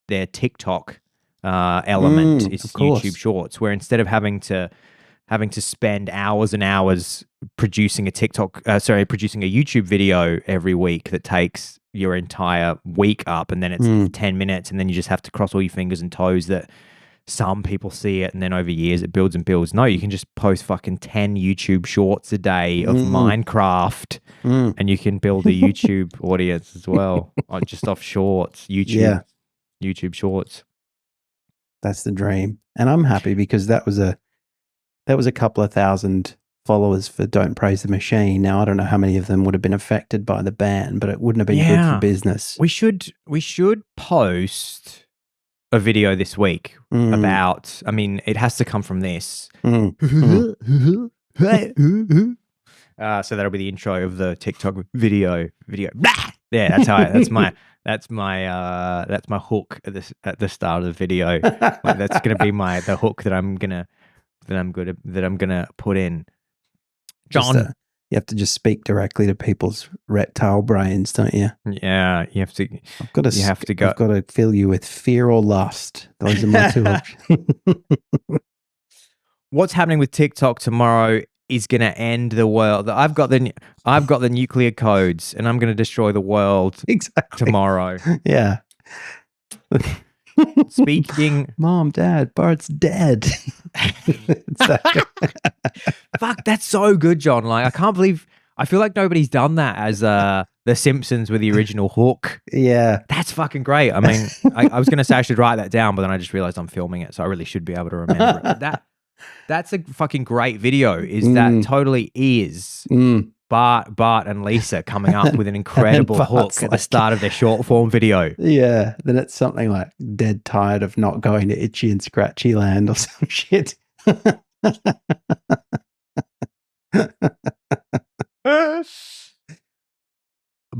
their TikTok element is YouTube Shorts, where instead of having to spend hours and hours producing a YouTube video every week that takes your entire week up, and then it's 10 minutes, and then you just have to cross all your fingers and toes that some people see it, and then over years it builds and builds. No, you can just post fucking 10 YouTube Shorts a day of Minecraft, and you can build a YouTube audience as well, just off Shorts, YouTube Shorts. That's the dream, and I'm happy because that was a couple of thousand followers for Don't Praise the Machine. Now I don't know how many of them would have been affected by the ban, but it wouldn't have been good for business. We should post a video this week about. I mean, it has to come from this. So that'll be the intro of the TikTok video. Yeah, that's how. That's my hook at the start of the video. That's gonna be the hook that I'm gonna put in. John, you have to just speak directly to people's reptile brains, don't you? Yeah, you have to. I've got to fill you with fear or lust. Those are my two options. What's happening with TikTok tomorrow is going to end the world. I've got the nuclear codes, and I'm going to destroy the world tomorrow. Yeah. Speaking, Mom, Dad, Bart's dead. Fuck, that's so good, John. Like, I feel like nobody's done that as The Simpsons with the original hook. Yeah. That's fucking great. I mean, I was going to say I should write that down, but then I just realized I'm filming it, so I really should be able to remember it. That's a fucking great video. That totally is Bart and Lisa coming up with an incredible hook at the start of their short form video. Yeah. Then it's something like dead tired of not going to Itchy and Scratchy Land or some shit.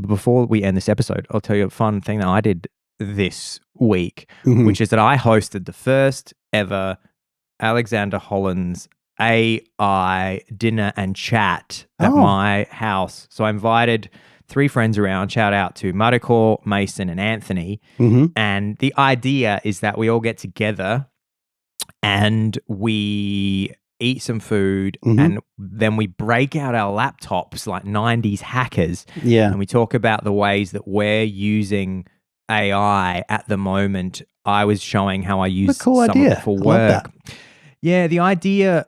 Before we end this episode, I'll tell you a fun thing that I did this week, which is that I hosted the first ever Alexander Holland's AI dinner and chat at my house. So I invited three friends around. Shout out to Mariko, Mason, and Anthony. Mm-hmm. And the idea is that we all get together and we eat some food, and then we break out our laptops like 90s hackers. Yeah. And we talk about the ways that we're using AI at the moment. I was showing how I use cool some idea. of it for I love work. that. Yeah, the idea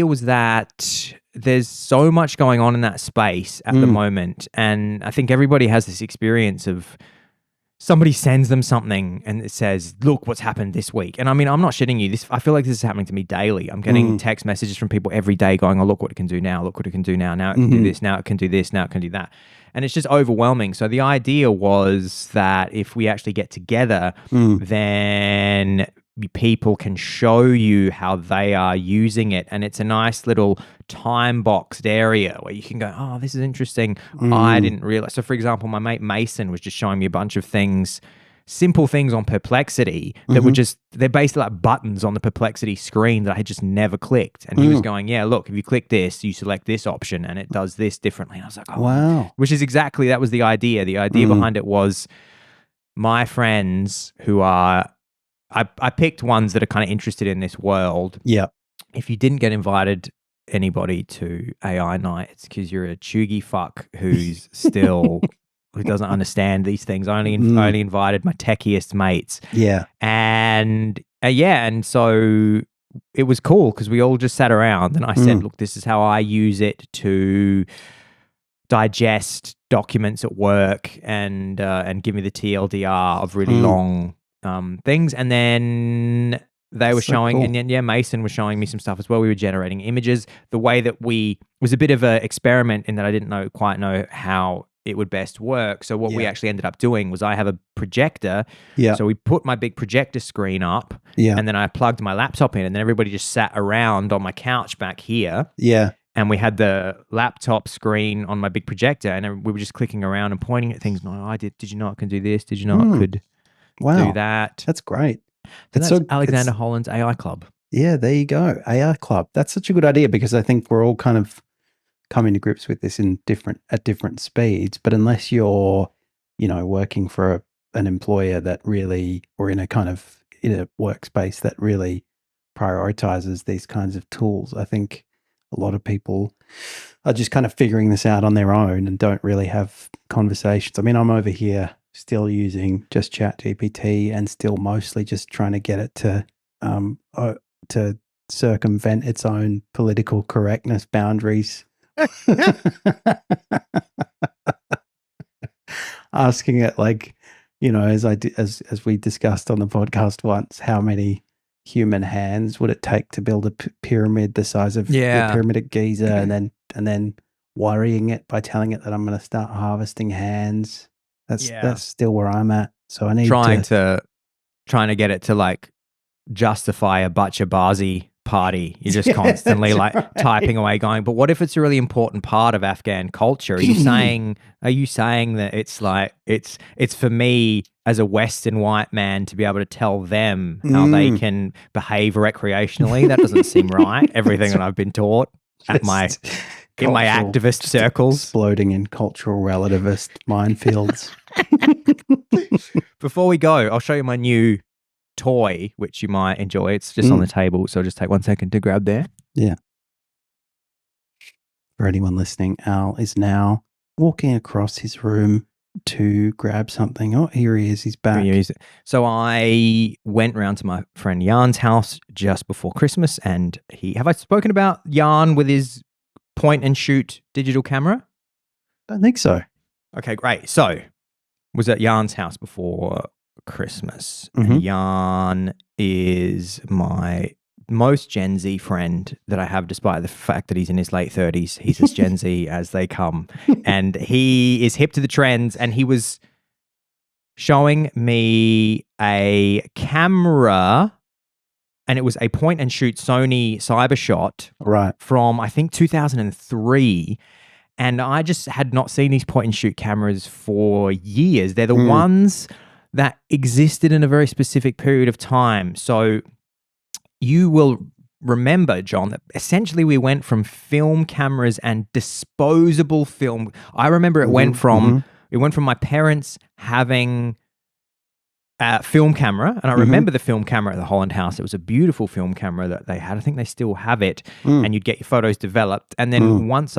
was that there's so much going on in that space at the moment. And I think everybody has this experience of somebody sends them something and it says, look what's happened this week. And I mean, I'm not shitting you. I feel like this is happening to me daily. I'm getting text messages from people every day going, oh, look what it can do now. Look what it can do now. Now it can do this. Now it can do this. Now it can do that. And it's just overwhelming. So the idea was that if we actually get together, then people can show you how they are using it. And it's a nice little time boxed area where you can go, oh, this is interesting. I didn't realize. So for example, my mate Mason was just showing me a bunch of things, simple things on Perplexity that were they're basically like buttons on the Perplexity screen that I had just never clicked. And he was going, yeah, look, if you click this, you select this option and it does this differently. And I was like, oh, wow. Which is exactly, that was the idea. The idea behind it was my friends who are, I picked ones that are kind of interested in this world. Yeah. If you didn't get invited anybody to AI night, it's because you're a chuggy fuck who's still who doesn't understand these things. I only invited my techiest mates. Yeah. And and so it was cool because we all just sat around and I said, look, this is how I use it to digest documents at work and give me the TLDR of really long things. And then they were showing, cool. and then Mason was showing me some stuff as well. We were generating images. The way that it was a bit of an experiment in that I didn't quite know how it would best work. So what we actually ended up doing was I have a projector. Yeah. So we put my big projector screen up. Yeah. And then I plugged my laptop in, and then everybody just sat around on my couch back here. Yeah. And we had the laptop screen on my big projector, and we were just clicking around and pointing at things. No, I did. Did you know it can do this? Did you know it could do that? That's great. That's Alexander Holland's AI Club. Yeah, there you go. AI Club. That's such a good idea because I think we're all kind of coming to grips with this at different speeds. But unless you're, working for an employer that really, or in a workspace that really prioritizes these kinds of tools, I think a lot of people are just kind of figuring this out on their own and don't really have conversations. I mean, I'm over here still using just ChatGPT and still mostly just trying to get it to circumvent its own political correctness boundaries. Asking it as we discussed on the podcast once, how many human hands would it take to build a pyramid the size of the pyramid at Giza, and then worrying it by telling it that I'm going to start harvesting hands. That's still where I'm at. So I need trying to get it to justify a Bachabazi party. You're just constantly typing away going, but what if it's a really important part of Afghan culture? Are you saying that it's for me as a Western white man to be able to tell them how they can behave recreationally? That doesn't seem right. Everything that I've been taught in my activist circles. Exploding in cultural relativist minefields. Before we go, I'll show you my new toy, which you might enjoy. It's just on the table, so just take 1 second to grab there. Yeah. For anyone listening, Al is now walking across his room to grab something. Oh, here he is. He's back. So I went round to my friend Jan's house just before Christmas, and have I spoken about Jan with his point and shoot digital camera? I don't think so. Okay, great. So was at Jan's house before Christmas. And Jan is my most Gen Z friend that I have, despite the fact that he's in his late 30s. He's as Gen Z as they come. And he is hip to the trends. And he was showing me a camera, and it was a point and shoot Sony Cybershot from, I think, 2003. And I just had not seen these point and shoot cameras for years. They're the ones that existed in a very specific period of time. So you will remember, John, that essentially we went from film cameras and disposable film. I remember it went from my parents having a film camera, and I remember the film camera at the Holland House. It was a beautiful film camera that they had. I think they still have it, and you'd get your photos developed. And then once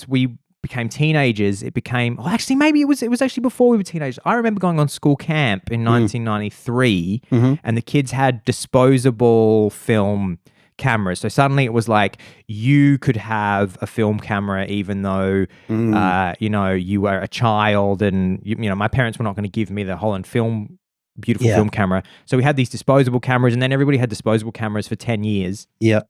we became teenagers, it became, actually maybe it was actually before we were teenagers. I remember going on school camp in 1993 and the kids had disposable film cameras. So suddenly it was like you could have a film camera even though you were a child, and my parents were not going to give me the Holland beautiful film camera. So we had these disposable cameras, and then everybody had disposable cameras for 10 years. Yeah.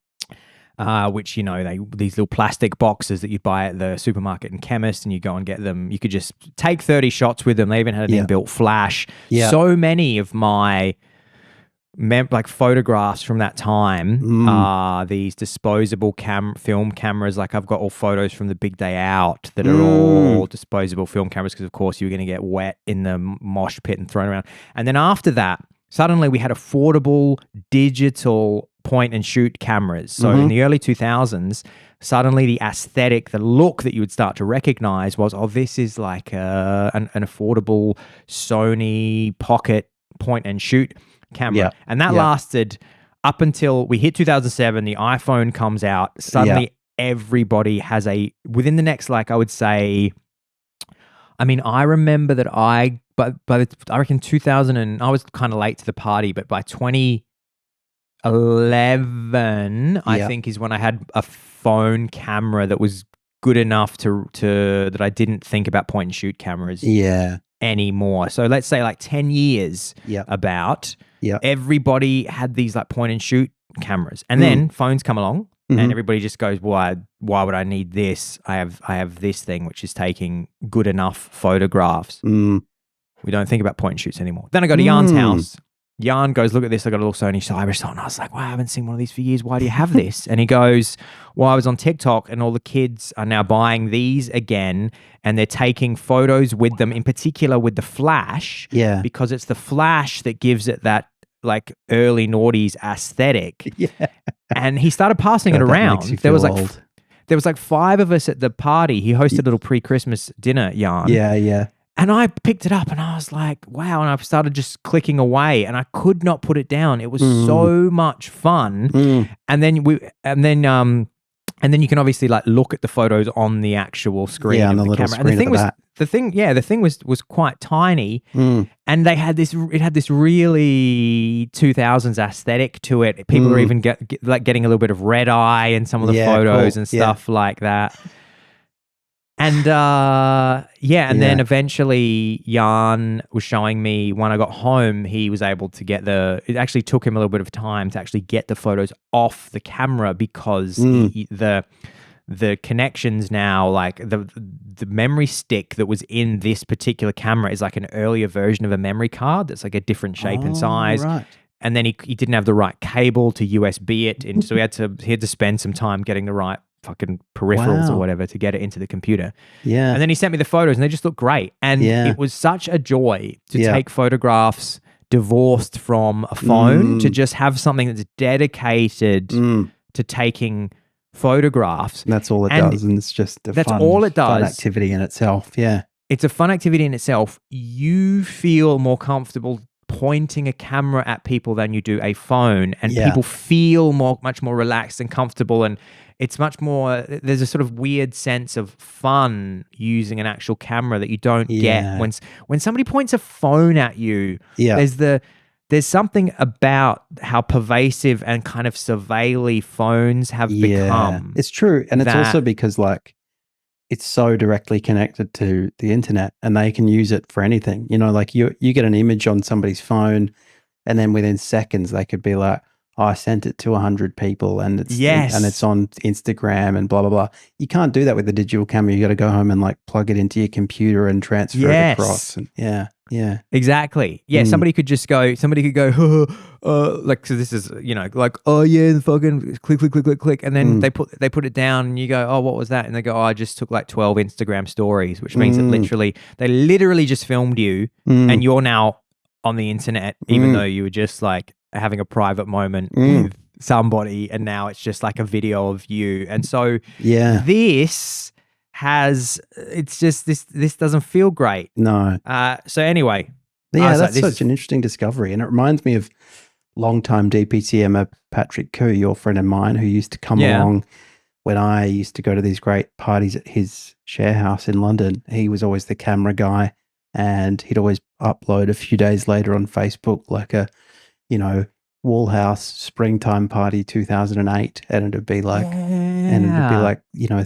Which, these little plastic boxes that you'd buy at the supermarket and chemist, and you go and get them. You could just take 30 shots with them. They even had an inbuilt flash. Yeah. So many of my photographs from that time are these disposable film cameras. Like I've got all photos from the big day out that are all disposable film cameras because, of course, you were going to get wet in the mosh pit and thrown around. And then after that, suddenly we had affordable digital point and shoot cameras. So in the early 2000s, suddenly the aesthetic, the look that you would start to recognize was, this is like an affordable Sony pocket point and shoot camera. Yeah. And that lasted up until we hit 2007, the iPhone comes out. Suddenly everybody has within the next, I would say, I remember that I reckon 2000, and I was kind of late to the party, but by 2011, I think is when I had a phone camera that was good enough to that I didn't think about point and shoot cameras anymore. So let's say 10 years about, everybody had these point and shoot cameras, and then phones come along. And everybody just goes, why would I need this? I have this thing which is taking good enough photographs. We don't think about point and shoots anymore. Then I go to Jan's house. Jan goes, look at this. I got a little Sony Cybershot. And I was like, wow, I haven't seen one of these for years. Why do you have this? And he goes, well, I was on TikTok and all the kids are now buying these again, and they're taking photos with them, in particular with the flash. Yeah. Because it's the flash that gives it that early noughties aesthetic. Yeah. And he started passing it around. There was there was 5 of us at the party. He hosted a little pre-Christmas dinner, Jan. Yeah, yeah. And I picked it up and I was like, wow. And I started just clicking away and I could not put it down. It was so much fun. And then you can obviously look at the photos on the actual screen of the camera. And the thing was quite tiny. And they had it had this really 2000s aesthetic to it. People are even getting a little bit of red eye in some of the photos and stuff like that. And then eventually Jan was showing me when I got home, he was able to it actually took him a little bit of time to actually get the photos off the camera because the connections now, the memory stick that was in this particular camera is an earlier version of a memory card that's a different shape and size. Right. And then he didn't have the right cable to USB it, and so he had to spend some time getting the right fucking peripherals or whatever to get it into the computer. Yeah. And then he sent me the photos and they just look great. And it was such a joy to take photographs divorced from a phone, to just have something that's dedicated to taking photographs. And that's all it does. And it's just fun activity in itself. Yeah. It's a fun activity in itself. You feel more comfortable pointing a camera at people than you do a phone, and people feel much more relaxed and comfortable, and it's much more, there's a sort of weird sense of fun using an actual camera that you don't get when somebody points a phone at you. There's something about how pervasive and kind of surveilly phones have become. It's true. And it's also because it's so directly connected to the internet and they can use it for anything. You get an image on somebody's phone and then within seconds they could be like, I sent it to 100 people and it's on Instagram and blah, blah, blah. You can't do that with the digital camera. You got to go home and plug it into your computer and transfer it across. And exactly. Yeah. Somebody could go, so this is, fucking click. And then they put it down and you go, oh, what was that? And they go, oh, I just took 12 Instagram stories, which means that they literally just filmed you and you're now on the internet, even though you were just having a private moment somebody, and now it's just like a video of you. And so Yeah. this doesn't feel great. No. So anyway. Yeah, that's such an interesting discovery. And it reminds me of longtime DPTM Patrick Koo, your friend of mine, who used to come along when I used to go to these great parties at his share house in London. He was always the camera guy, and he'd always upload a few days later on Facebook like a, Woolhouse springtime party 2008, and it'd be like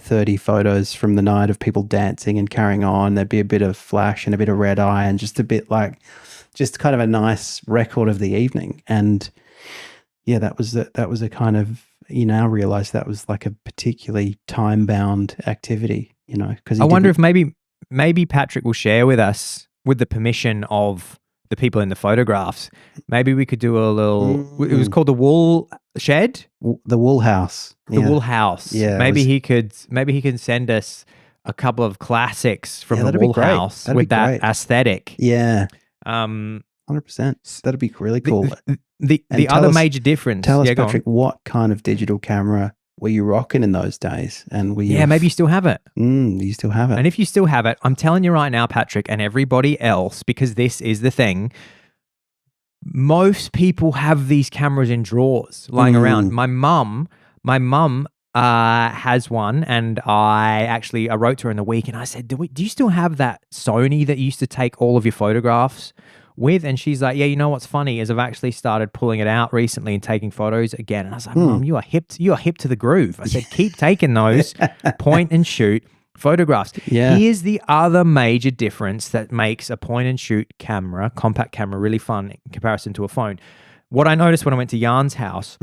30 photos from the night of people dancing and carrying on. There'd be a bit of flash and a bit of red eye and just a bit like, just kind of a nice record of the evening. And yeah, that was a kind of, you now realize that was like a particularly time bound activity, because I wonder if maybe Patrick will share with us, with the permission of the people in the photographs, maybe we could do a little, it was called the Wool Shed? The Wool House. The Wool House. Yeah. Maybe he can send us a couple of classics from the Wool House with that aesthetic. Yeah. 100%. That'd be really cool. The other major difference. Tell us, Patrick, what kind of digital camera were you rocking in those days? And maybe you still have it. You still have it. And if you still have it, I'm telling you right now, Patrick, and everybody else, because this is the thing, most people have these cameras in drawers lying around. My mum has one, and I wrote to her in the week and I said, do you still have that Sony that used to take all of your photographs with? And she's like, yeah, you know what's funny is I've actually started pulling it out recently and taking photos again. And I was like, Mum, you are hip to the groove. I said, keep taking those point and shoot photographs. Yeah. Here's the other major difference that makes a point and shoot camera, compact camera, really fun in comparison to a phone. What I noticed when I went to Jan's house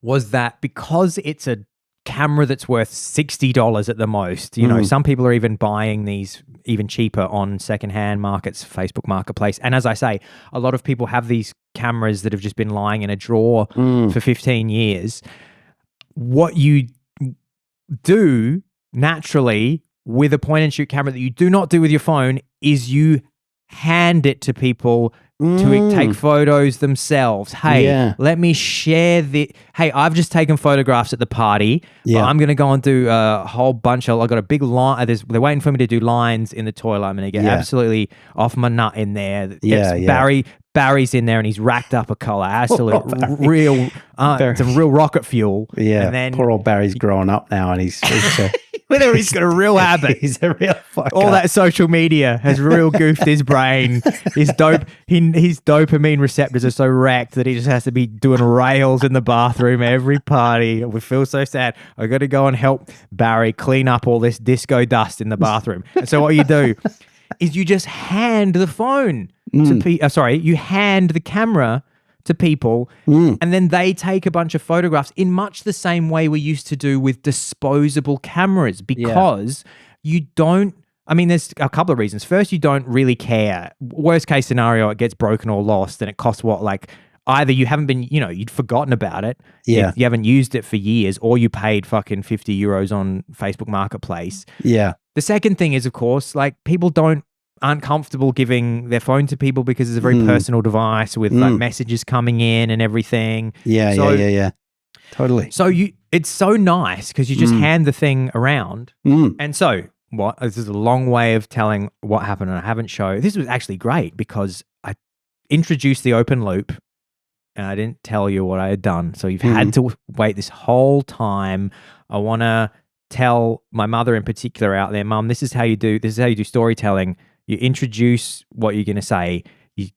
was that because it's a camera that's worth $60 at the most, some people are even buying these even cheaper on secondhand markets, Facebook Marketplace. And as I say, a lot of people have these cameras that have just been lying in a drawer for 15 years. What you do naturally with a point and shoot camera that you do not do with your phone is you hand it to people to take photos themselves. Hey, let me share hey, I've just taken photographs at the party. Yeah. I'm going to go and do a whole bunch of, I've got a big line. They're waiting for me to do lines in the toilet. I'm going to get absolutely off my nut in there. Barry's in there and he's racked up a collar. Absolute real, some real rocket fuel. Yeah. And then, poor old Barry's growing up now and he's he's got a real habit. He's a real fucker. All that social media has real goofed his brain. His dopamine receptors are so wrecked that he just has to be doing rails in the bathroom every party. We feel so sad. I got to go and help Barry clean up all this disco dust in the bathroom. And so what you do is you just hand the phone to you hand the camera to people and then they take a bunch of photographs in much the same way we used to do with disposable cameras because you don't, there's a couple of reasons. First, you don't really care. Worst case scenario, it gets broken or lost and it costs either you haven't been, you'd forgotten about it. Yeah. You haven't used it for years or you paid fucking 50 euros on Facebook Marketplace. Yeah. The second thing is, of course, people aren't comfortable giving their phone to people because it's a very personal device with messages coming in and everything. Yeah. Totally. So it's so nice because you just hand the thing around. And so this is a long way of telling what happened and I haven't shown. This was actually great because I introduced the open loop and I didn't tell you what I had done. So you've had to wait this whole time. I want to tell my mother in particular out there, Mum, this is how you do storytelling. You introduce what you're going to say, you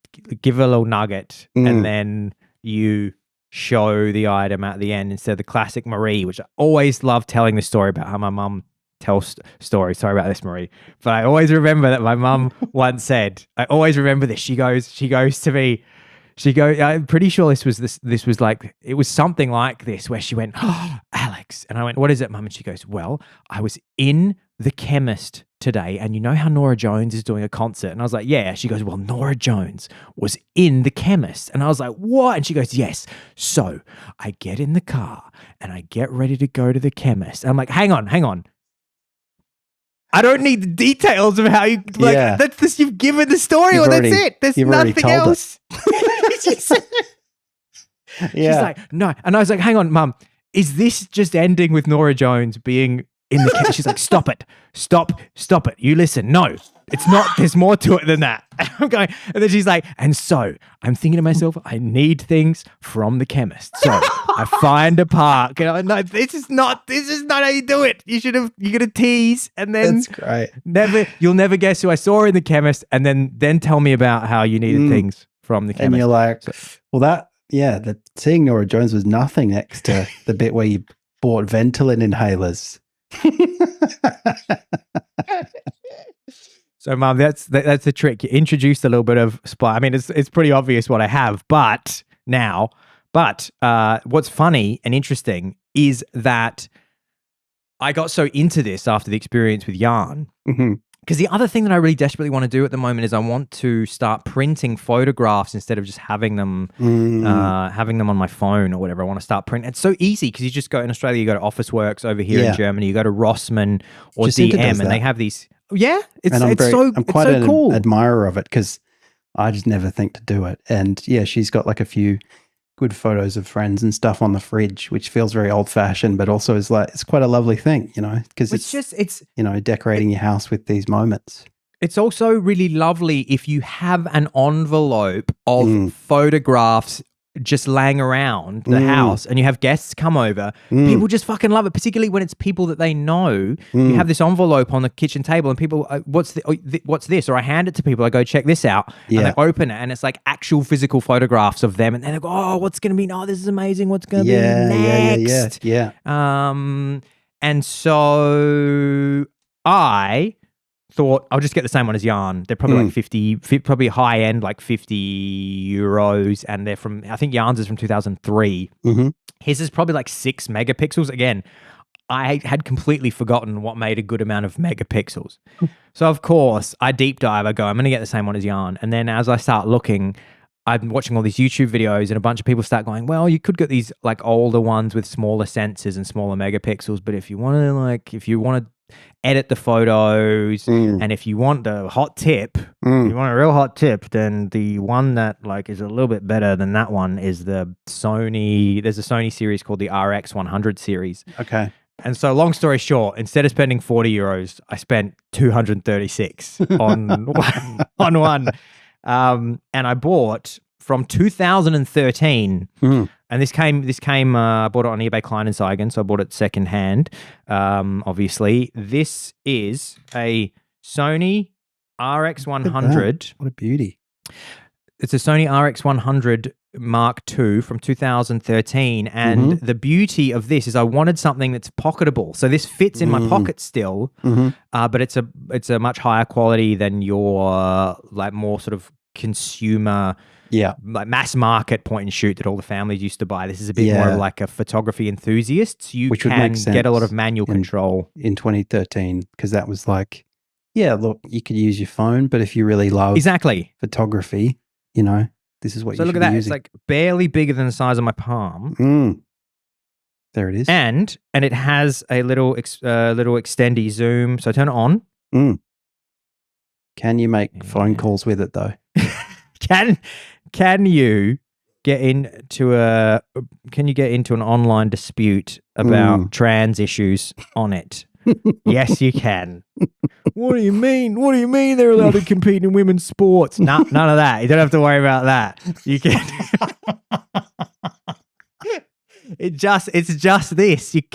give a little nugget, and then you show the item at the end instead of the classic Marie, which I always love telling the story about how my mum tells stories. Sorry about this, Marie. But I always remember that my mum once said, I always remember this. She goes to me, I'm pretty sure this was like, it was something like this where she went, oh, Alex. And I went, what is it, Mum? And she goes, well, I was in the chemist today and you know how Norah Jones is doing a concert? And I was like, yeah. She goes, well, Norah Jones was in the chemist. And I was like, what? And she goes, yes. So I get in the car and I get ready to go to the chemist. And I'm like, hang on. I don't need the details of how you that's this, you've given the story, that's it. There's nothing else. She's like, no. And I was like, hang on, Mum, is this just ending with Norah Jones being in the kitchen? She's like, stop it. Stop it. You listen. No, it's not. There's more to it than that. And I'm going, and then she's like, and so I'm thinking to myself, I need things from the chemist. So I find a park. And I'm like, no, this is not how you do it. You got to tease, and then That's great. you'll never guess who I saw in the chemist, and then tell me about how you needed things from the chemist. And you're like, seeing Norah Jones was nothing next to the bit where you bought Ventolin inhalers. So, Mum, that's the trick. You introduced a little bit of spice. I mean, it's pretty obvious what I have, but what's funny and interesting is that I got so into this after the experience with yarn. Because the other thing that I really desperately want to do at the moment is I want to start printing photographs instead of just having them on my phone or whatever. I want to start printing. It's so easy because you just go in Australia, you go to Officeworks over here in Germany, you go to Rossmann or Jacinta DM, and they have these. Yeah, I'm quite an cool admirer of it because I just never think to do it. And yeah, she's got like a few good photos of friends and stuff on the fridge, which feels very old fashioned, but also is like, it's quite a lovely thing, because it's decorating your house with these moments. It's also really lovely if you have an envelope of photographs just laying around the house and you have guests come over. People just fucking love it, particularly when it's people that they know. You have this envelope on the kitchen table and people, what's this? Or I hand it to people, I go, check this out. And they open it and it's like actual physical photographs of them. And then they go, oh, what's going to be? Oh, this is amazing. What's going to be next? Yeah. And so I thought I'll just get the same one as yarn. They're probably like 50, probably high end, like €50, and they're from, I think yarn's is from 2003. His is probably like 6 megapixels. Again, I had completely forgotten what made a good amount of megapixels. So of course I deep dive, I go, I'm going to get the same one as yarn. And then as I start looking, I'm watching all these YouTube videos and a bunch of people start going, well, you could get these like older ones with smaller sensors and smaller megapixels. But if you want to edit the photos and if you want the hot tip, you want a real hot tip, then the one that like is a little bit better than that one is the Sony. There's a Sony series called the RX 100 series. Okay. And so long story short, instead of spending €40, I spent 236 on one. And I bought from 2013, and this came. I bought it on eBay Kleinanzeigen, so I bought it secondhand. Obviously, this is a Sony RX 100. What a beauty! It's a Sony RX 100 Mark II from 2013, and the beauty of this is I wanted something that's pocketable. So this fits in my pocket still, but it's a much higher quality than your like more sort of consumer, like mass market point and shoot that all the families used to buy. This is a bit more of like a photography enthusiast. Which can get a lot of manual control in 2013 because that was like, look, you could use your phone, but if you really love photography, this is what you should be using. So look at that. It's like barely bigger than the size of my palm. There it is. And it has a little extendy zoom. So I turn it on. Can you make phone calls with it though? Can you get into an online dispute about trans issues on it? Yes, you can. What do you mean? What do you mean they're allowed to compete in women's sports? None of that. You don't have to worry about that. You can. It's just this. It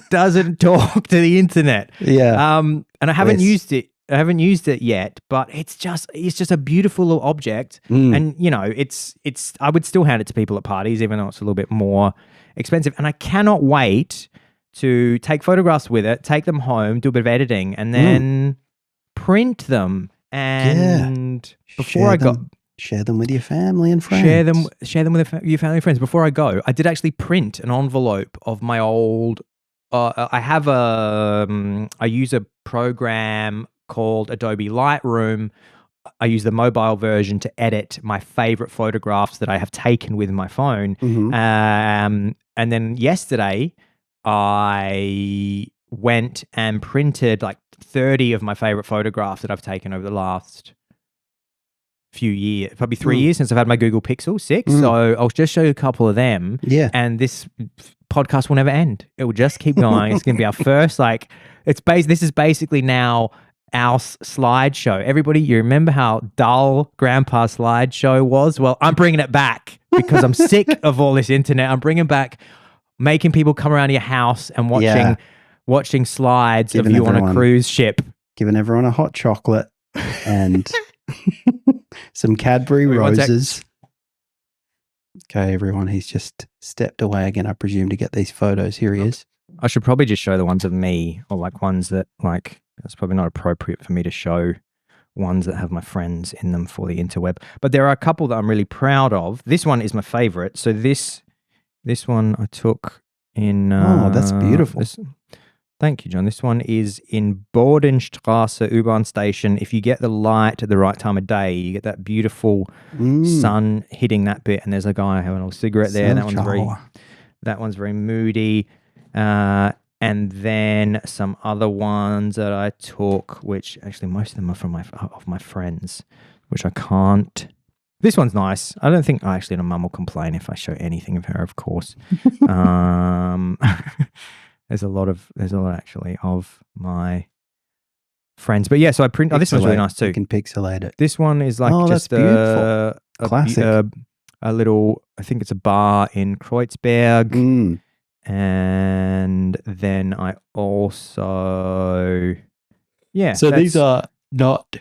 doesn't talk to the internet. Yeah. And I haven't used it. I haven't used it yet, but it's just a beautiful little object. And it's I would still hand it to people at parties, even though it's a little bit more expensive. And I cannot wait to take photographs with it, take them home, do a bit of editing, and then print them. And before share them with your family and friends. Share them with your family and friends. Before I go, I did actually print an envelope of my old. I use a program called Adobe Lightroom. I use the mobile version to edit my favorite photographs that I have taken with my phone. And then yesterday, I went and printed like 30 of my favorite photographs that I've taken over the last few years, probably 3 years since I've had my Google Pixel 6. So I'll just show you a couple of them. Yeah. And this podcast will never end. It will just keep going. It's going to be our first, like, this is basically now our slideshow. Everybody, you remember how dull Grandpa's slideshow was? Well, I'm bringing it back because I'm sick of all this internet. I'm bringing back making people come around your house and watching slides of you on a cruise ship. Giving everyone a hot chocolate and some Cadbury roses. Okay, everyone, he's just stepped away again, I presume, to get these photos. Here he is. I should probably just show the ones of me, or like ones that, like, it's probably not appropriate for me to show ones that have my friends in them for the interweb. But there are a couple that I'm really proud of. This one is my favorite. So this one I took in... oh, that's beautiful. Thank you, John. This one is in Bodenstrasse U-Bahn station. If you get the light at the right time of day, you get that beautiful sun hitting that bit, and there's a guy having a cigarette there. That one's very moody. And then some other ones that I took, which actually most of them are from my friends, which I can't. This one's nice. I don't think actually my mum will complain if I show anything of her, of course. There's a lot actually of my friends. But yeah, so I print. Oh, this one's really nice too. You can pixelate it. This one is like just a classic. A little, I think it's a bar in Kreuzberg. And then I also, So these are not,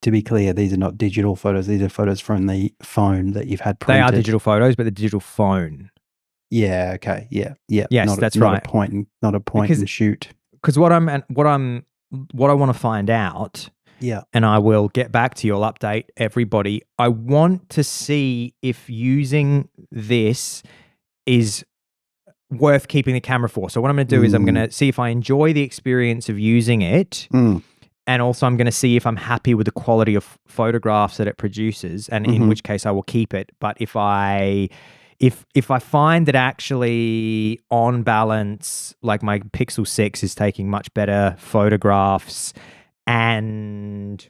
to be clear, these are not digital photos. These are photos from the phone that you've had printed. They are digital photos, but the digital phone. Yeah. Okay. Yeah. Yes, that's right. Not a point and shoot. Because what I want to find out. Yeah. And I will get back to you. I'll update everybody. I want to see if using this is worth keeping the camera for. So what I'm going to do is I'm going to see if I enjoy the experience of using it. And also I'm going to see if I'm happy with the quality of photographs that it produces, and in which case I will keep it. But if I find that actually on balance, like my Pixel 6 is taking much better photographs, and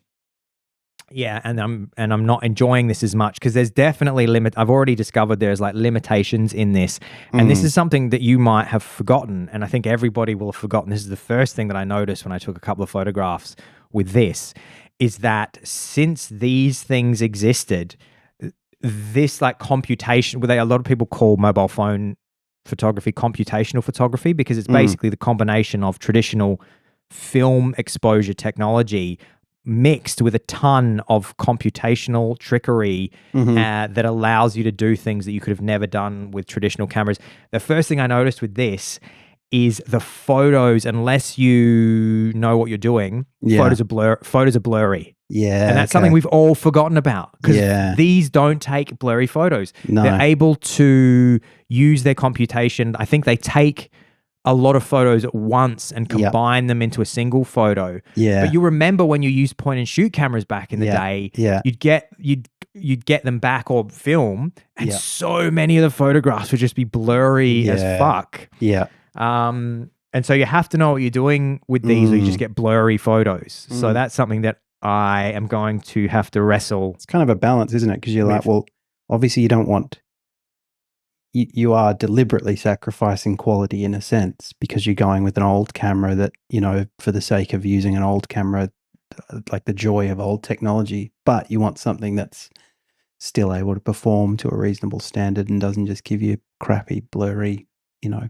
I'm not enjoying this as much, because there's definitely I've already discovered there's like limitations in this, and this is something that you might have forgotten, and I think everybody will have forgotten. This is the first thing that I noticed when I took a couple of photographs with this, is that since these things existed, this like computation, a lot of people call mobile phone photography computational photography, because it's basically the combination of traditional film exposure technology mixed with a ton of computational trickery that allows you to do things that you could have never done with traditional cameras. The first thing I noticed with this is the photos, unless you know what you're doing, photos are blurry. Yeah. And that's something we've all forgotten about, because these don't take blurry photos. No. They're able to use their computation. I think they take a lot of photos at once and combine them into a single photo. Yeah. But you remember when you used point and shoot cameras back in the day, you'd get them back, or film, and so many of the photographs would just be blurry as fuck. Yeah. And so you have to know what you're doing with these, or you just get blurry photos. So that's something that I am going to have to wrestle. It's kind of a balance, isn't it? Because you're like, well, obviously you don't want, you are deliberately sacrificing quality in a sense, because you're going with an old camera that, you know, for the sake of using an old camera, like the joy of old technology, but you want something that's still able to perform to a reasonable standard and doesn't just give you crappy, blurry, you know,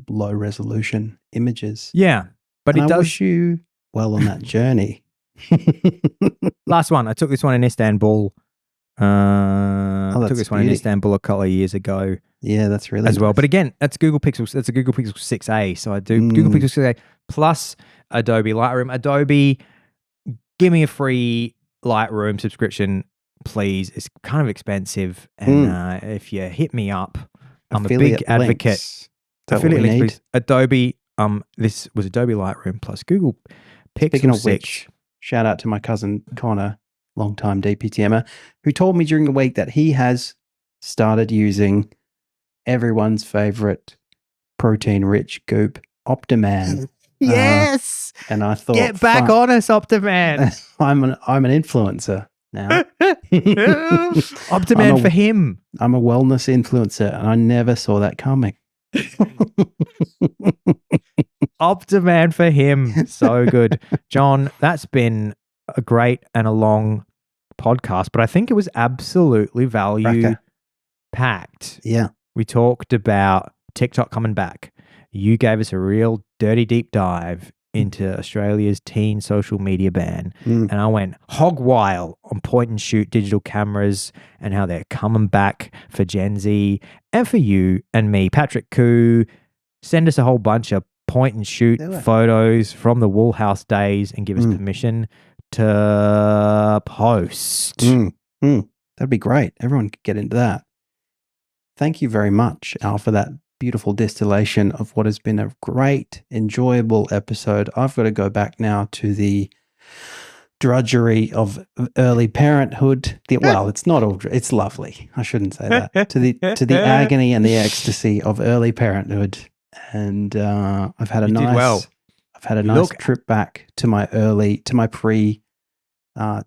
low resolution images. Yeah. But I wish you well on that journey. Last one. I took this one in Istanbul. I took this one in Istanbul a couple of years ago. Yeah, that's really as well. nice. But again, that's a Google Pixel 6a. So I do Google Pixel 6a plus Adobe Lightroom. Adobe, give me a free Lightroom subscription, please. It's kind of expensive, and if you hit me up, I'm a big advocate. Affiliate links, please. Adobe. This was Adobe Lightroom plus Google Pixel Speaking of 6. which, shout out to my cousin Connor, longtime DPTMer, who told me during the week that he has started using everyone's favorite protein-rich goop, Optiman. Yes. And I thought, get back on us, Optiman. I'm an influencer. now. Optiman for him. I'm a wellness influencer, and I never saw that coming. Optiman for him. So good. John, that's been a great and a long podcast, but I think it was absolutely value packed. Yeah. We talked about TikTok coming back. You gave us a real dirty deep dive into Australia's teen social media ban. And I went hog wild on point and shoot digital cameras and how they're coming back for Gen Z and for you and me. Patrick Koo, send us a whole bunch of point and shoot photos from the Woolhouse days and give us permission to post. That'd be great. Everyone could get into that. Thank you very much, Al, for that beautiful distillation of what has been a great, enjoyable episode. I've got to go back now to the drudgery of early parenthood. Well, it's not all. It's lovely. I shouldn't say that. To the agony and the ecstasy of early parenthood. And I've had a nice trip back to my pre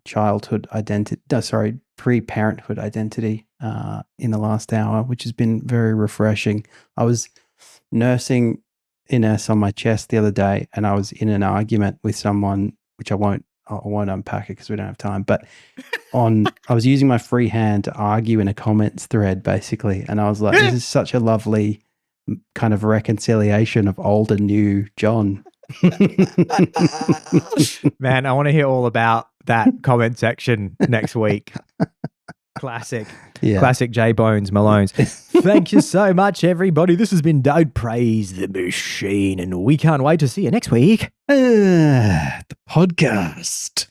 childhood identity. Pre-parenthood identity in the last hour, which has been very refreshing. I was nursing Ines on my chest the other day, and I was in an argument with someone, which I won't unpack it because we don't have time. But I was using my free hand to argue in a comments thread, basically, and I was like, "This is such a lovely kind of reconciliation of old and new John." Man, I want to hear all about that comment section next week. Classic J Bones Malones. Thank you so much, everybody. This has been Don't Praise the Machine, and we can't wait to see you next week. The podcast.